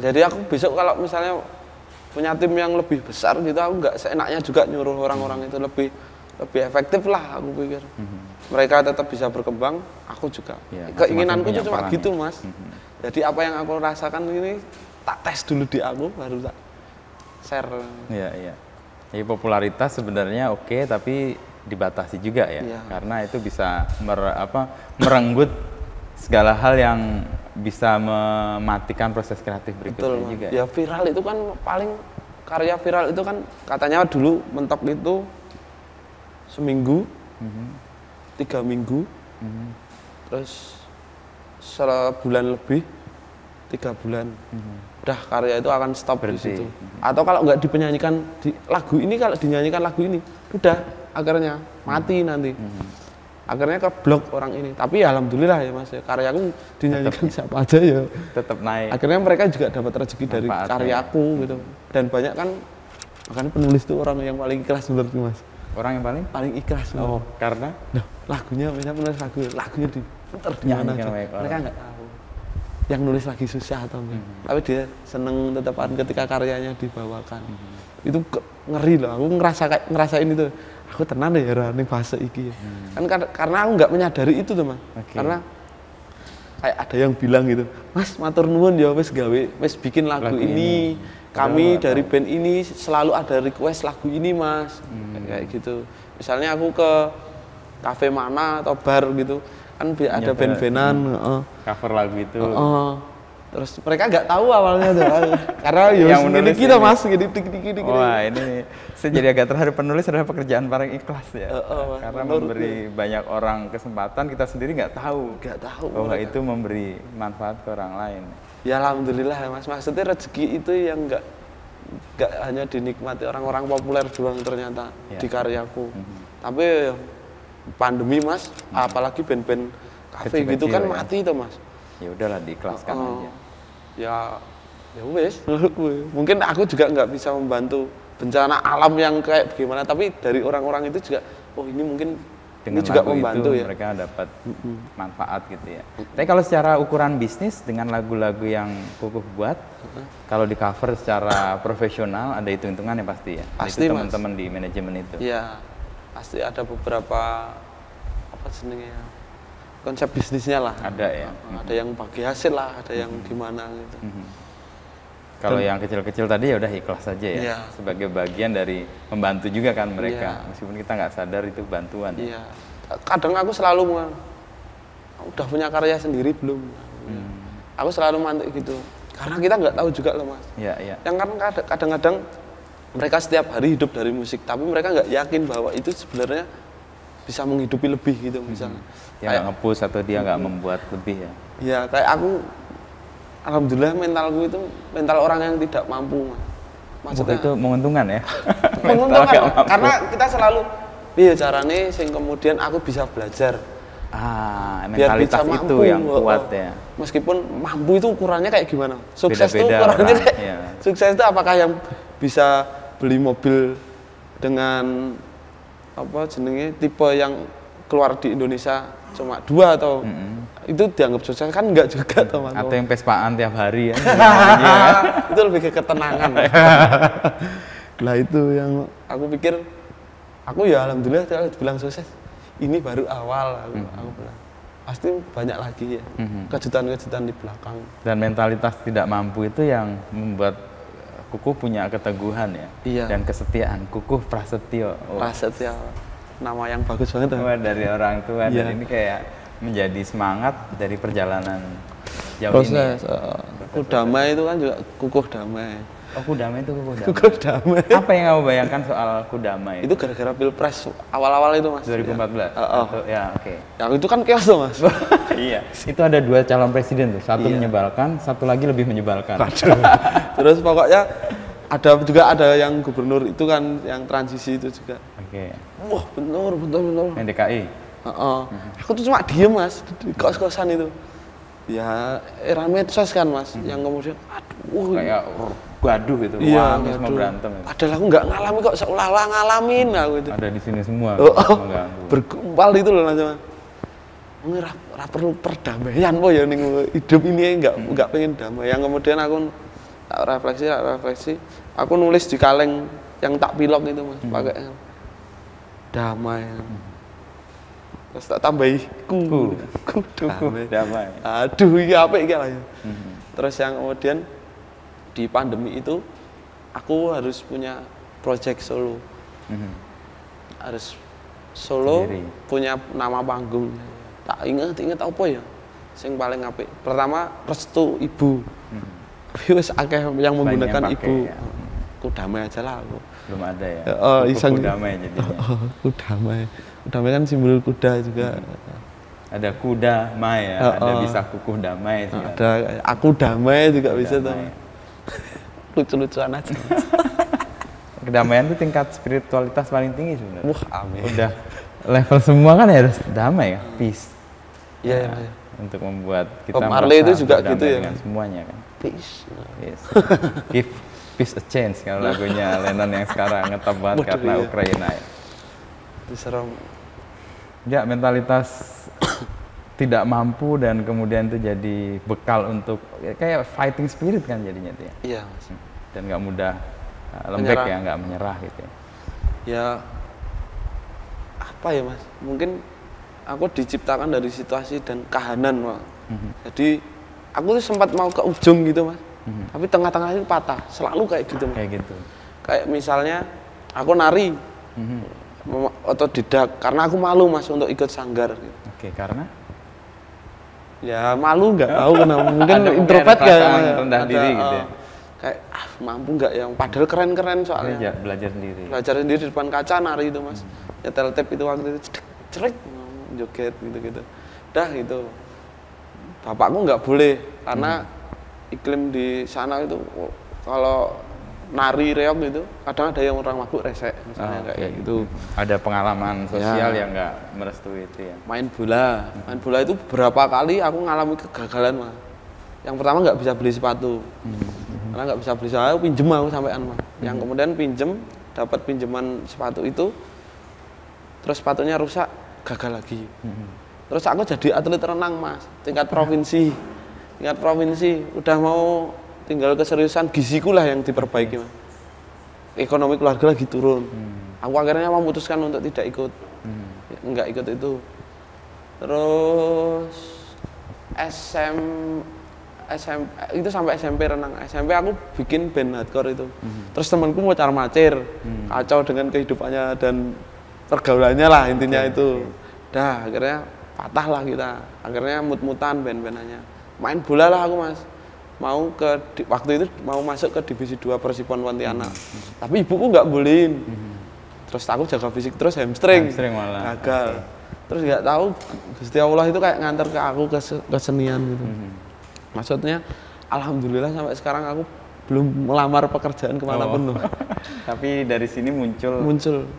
Jadi aku besok kalau misalnya punya tim yang lebih besar gitu, aku nggak seenaknya juga nyuruh orang-orang itu lebih efektif lah aku pikir. Mereka tetap bisa berkembang, aku juga. Ya, keinginanku itu cuma gitu mas. Jadi apa yang aku rasakan ini tak tes dulu di aku baru tak share. Iya. Jadi popularitas sebenarnya oke, tapi dibatasi juga ya. Karena itu bisa merenggut segala hal yang bisa mematikan proses kreatif berikutnya. Betul, juga. Ya viral itu kan karya viral itu kan katanya dulu mentok itu seminggu, 3 minggu, terus sebulan lebih, 3 bulan. Udah karya itu akan stop di situ. Atau kalau nggak dipenyanyikan di lagu ini, kalau dinyanyikan lagu ini, udah akhirnya mati nanti. Akhirnya keblok orang ini. Tapi ya alhamdulillah ya mas, karyaku dinyanyikan siapa aja ya. Tetap naik. Akhirnya mereka juga dapat rezeki dari karyaku gitu. Dan banyak kan, makanya penulis itu orang yang paling ikhlas menurutku mas. Orang yang paling ikhlas. Karena lagunya misalnya penulis lagunya diputar di mana aja. Mereka nggak tahu yang nulis lagi susah atau enggak. Tapi dia seneng tetapan ketika karyanya dibawakan. Itu ngeri loh. Aku ngerasain itu. Aku tenang deh ya ning fase iki. Kan karena aku nggak menyadari itu tuh mas. Karena kayak ada yang bilang gitu, mas matur nuwun ya wis bikin lagu ini. kami dari band ini selalu ada request lagu ini mas, kayak gitu. Misalnya aku ke kafe mana atau bar gitu, kan ada band-bandan cover lagu itu. Terus mereka nggak tahu awalnya tuh, karena yang menulis kita mas, gini. Wah ini saya jadi agak terharu, penulis adalah pekerjaan paling ikhlas ya, karena memberi banyak orang kesempatan, kita sendiri nggak tahu bahwa mereka itu memberi manfaat ke orang lain. Ya alhamdulillah mas, maksudnya rezeki itu yang nggak hanya dinikmati orang-orang populer doang ternyata di karyaku, tapi pandemi mas, apalagi band-band kafe gitu kan ya. Mati tuh mas. Ya udahlah diikhlaskan aja. Ya wes, mungkin aku juga nggak bisa membantu bencana alam yang kayak bagaimana, tapi dari orang-orang itu juga, oh ini mungkin dengan ini juga membantu itu, ya. Mereka dapat manfaat gitu ya. Tapi kalau secara ukuran bisnis dengan lagu-lagu yang Kukuh buat, kalau di cover secara profesional ada hitung-hitungannya pasti ya. Pasti itu teman-teman di manajemen itu. Iya, pasti ada beberapa apa sebenarnya konsep bisnisnya lah. Ada ya. Ada yang bagi hasil lah, ada yang gimana gitu. Kalau yang kecil-kecil tadi ya udah ikhlas saja ya, sebagai bagian dari membantu juga kan mereka, meskipun kita nggak sadar itu bantuan. Iya. Kadang aku selalu udah punya karya sendiri belum? Aku selalu mantik gitu, karena kita nggak tahu juga loh mas. Iya. Yang kan kadang-kadang mereka setiap hari hidup dari musik, tapi mereka nggak yakin bahwa itu sebenarnya bisa menghidupi lebih gitu misalnya. Dia nggak nge-push atau dia nggak membuat lebih ya? Iya, kayak aku, alhamdulillah mentalku itu mental orang yang tidak mampu. Maksudnya itu menguntungkan ya? Menguntungkan, karena kita selalu, iya caranya sing kemudian aku bisa belajar. Mentalitas bisa itu yang kuat ya? Meskipun mampu itu ukurannya kayak gimana? Sukses itu ukurannya kayak, sukses itu apakah yang bisa beli mobil dengan apa jenenge tipe yang keluar di Indonesia cuma 2 atau itu dianggap sukses kan enggak juga teman-teman. Atau yang pespaan tiap hari ya. Itu lebih ke ketenangan. Lah itu yang aku pikir, aku ya alhamdulillah bilang sukses. Ini baru awal aku bilang. Pasti banyak lagi ya kejutan-kejutan di belakang. Dan mentalitas tidak mampu itu yang membuat Kukuh punya keteguhan ya, dan kesetiaan. Kukuh Prasetyo. Prasetyo, nama yang bagus banget. Dari orang tua, dan ini kayak menjadi semangat dari perjalanan jauh ini. Kukuh Damai itu kan juga Kukuh Damai. Oh, Kudamai itu Kukuh Damai. Kukuh Damai. Apa yang kamu bayangkan soal Kudamai? Itu gara-gara Pilpres awal-awal itu mas. 2014. Ya, oke. Yang itu kan chaos tuh mas. Iya. Itu ada 2 calon presiden tuh, satu menyebalkan, satu lagi lebih menyebalkan. Terus pokoknya ada yang gubernur itu kan yang transisi itu juga. Oke. Wah bener. Yang DKI. Aku tuh cuma diem mas di kos-kosan itu. Ya era medsos kan mas, yang kemudian aduh kayak gaduh gitu, wah semua berantem. Padahal aku nggak ngalami kok, seolah-olah ngalamin aku itu. Ada di sini semua. Bergumpal itu loh mas. Ora perlu perdamaian po ya ning hidup ini nggak pengen damai. Yang kemudian aku refleksi, aku nulis di kaleng yang tak pilok itu mas, pakai damai. Terus tak tambahi ku damai. Aduh iki apik iki lah ya. Terus yang kemudian di pandemi itu aku harus punya project solo. Harus solo sendiri. Punya nama panggung. Tak inget apa ya sing paling apik. Pertama Restu Ibu. Wis akeh yang menggunakan Ibu. Ku damai aja lah aku. Belum ada ya. Iseng damai jadinya. Ku damai. Damai kan simbol kuda juga. Ada kuda mai ya, ada bisa Kukuh Damai juga. Ada aku damai juga bisa tuh. Lucu-lucuan aja. Kedamaian itu tingkat spiritualitas paling tinggi sebenarnya. Wah, amin. Udah level semua kan ya harus damai ya, peace. Iya. Untuk membuat kita Marley itu juga gitu ya. Dengan semuanya kan. Peace. Yes. Give peace a chance kalau lagunya Lennon yang sekarang ngetop banget karena Ukraina ya. Itu serem. Ya, mentalitas tidak mampu dan kemudian itu jadi bekal untuk kayak fighting spirit kan jadinya tuh ya. Iya mas. Dan nggak mudah lembek ya, nggak menyerah gitu ya. Ya apa ya mas, mungkin aku diciptakan dari situasi dan kahanan mas. Jadi aku tuh sempat mau ke ujung gitu mas, Tapi tengah-tengah itu patah, selalu kayak gitu. Kayak gitu. Kayak misalnya aku nari otodidak karena aku malu Mas untuk ikut sanggar gitu. Oke, karena Ya malu nggak tahu kenapa, mungkin ada introvert perasaan ya, rendah diri gitu ya. Kayak mampu nggak yang padahal keren-keren soalnya. Belajar sendiri. Belajar sendiri di depan kaca nari itu Mas. Nyetel tape itu waktu itu cerik joget gitu-gitu. Dah gitu. Bapakku nggak boleh karena iklim di sana itu kalau nari reog gitu kadang ada yang orang mabuk resek misalnya kayak gitu. Ada pengalaman sosial yang nggak merestui itu ya. Main bola itu berapa kali aku ngalami kegagalan Mas. Yang pertama nggak bisa beli sepatu karena nggak bisa beli sepatu, pinjem aku sampean Mas. Yang kemudian pinjem, dapat pinjaman sepatu itu terus sepatunya rusak, gagal lagi. Terus aku jadi atlet renang Mas, tingkat provinsi udah mau tinggal keseriusan, giziku lah yang diperbaiki Mas. Ekonomi keluarga lagi turun. Aku akhirnya memutuskan untuk tidak ikut. Enggak ikut itu. Terus itu sampai SMP renang. SMP aku bikin band hardcore itu. Terus temanku mau macir, kacau dengan kehidupannya dan pergaulannya lah intinya itu. Dah akhirnya patah lah kita. Akhirnya mut-mutan band-bandannya. Main bola lah aku Mas. Waktu itu mau masuk ke divisi 2 Persipon Pontianak. Tapi ibuku nggak bolehin. Terus aku jaga fisik terus hamstring malah. Gagal. Terus nggak tahu Gusti Allah itu kayak nganter ke aku ke kesenian gitu. Maksudnya alhamdulillah sampai sekarang aku belum melamar pekerjaan kemanapun loh. Tapi dari sini muncul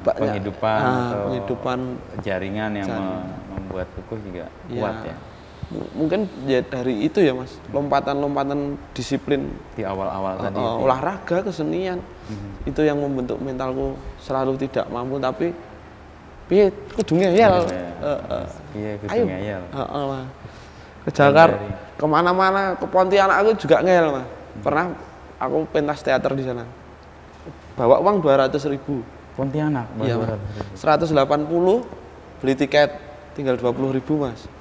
penghidupan jaringan yang membuat kukuh juga kuat ya. Mungkin ya dari itu ya Mas, lompatan disiplin di awal-awal tadi olahraga, kesenian itu yang membentuk mentalku selalu tidak mampu tapi piye kudu ngeyel. Kudu ngeyel. Ke Jakarta kemana-mana, ke Pontianak aku juga ngeyel Mas. Pernah aku pentas teater di sana, bawa uang 200.000. Pontianak iya, 180 beli tiket tinggal 20.000 Mas.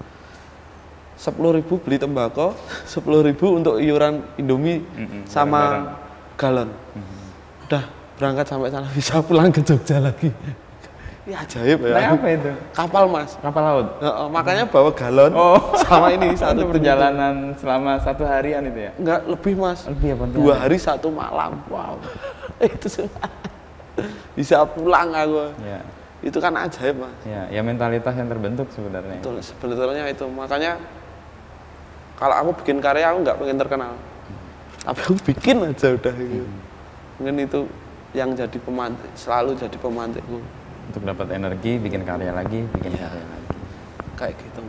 10.000 beli tembakau, 10.000 untuk iuran Indomie sama galon. Udah berangkat sampai sana bisa pulang ke Jogja lagi. Ini ajaib ya. Naik apa itu? Kapal Mas. Kapal laut. Makanya bawa galon sama ini satu perjalanan selama 1 harian itu ya? Enggak, lebih Mas. Lebih apa? 2 hari 1 malam. Wow. Itu bisa pulang aku. Ya. Itu kan ajaib Mas. Ya mentalitas yang terbentuk sebenarnya. Betul, sebetulnya itu. Makanya kalau aku bikin karya aku nggak pengen terkenal, tapi aku bikin aja udah gitu. Mungkin itu yang jadi pemantik, selalu jadi pemantikku. Untuk dapat energi, bikin karya lagi, karya lagi. Kayak gitu.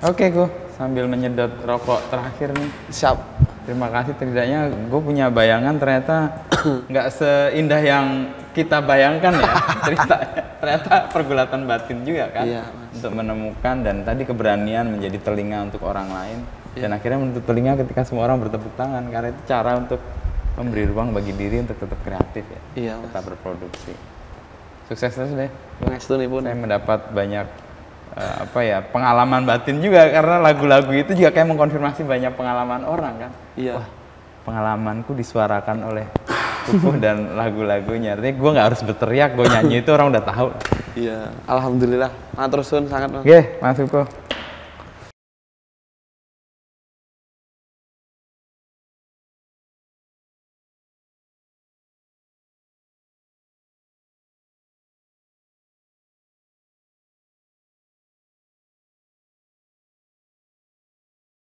Oke, gue sambil menyedot rokok terakhir nih. Siap. Terima kasih, setidaknya gue punya bayangan ternyata nggak seindah yang kita bayangkan ya ceritanya. Ternyata pergulatan batin juga kan, untuk menemukan dan tadi keberanian menjadi telinga untuk orang lain dan akhirnya menutup telinga ketika semua orang bertepuk tangan karena itu cara untuk memberi ruang bagi diri untuk tetap kreatif ya, tetap berproduksi. Sukses terus deh. Saya mendapat banyak pengalaman batin juga karena lagu-lagu itu juga kayak mengkonfirmasi banyak pengalaman orang kan. Wah, pengalamanku disuarakan oleh Kukuh dan lagu-lagunya. Artinya gue nggak harus berteriak, gue nyanyi itu orang udah tahu. Iya, alhamdulillah. Matur suwun sangat Mas. Oke, Mas Kukuh.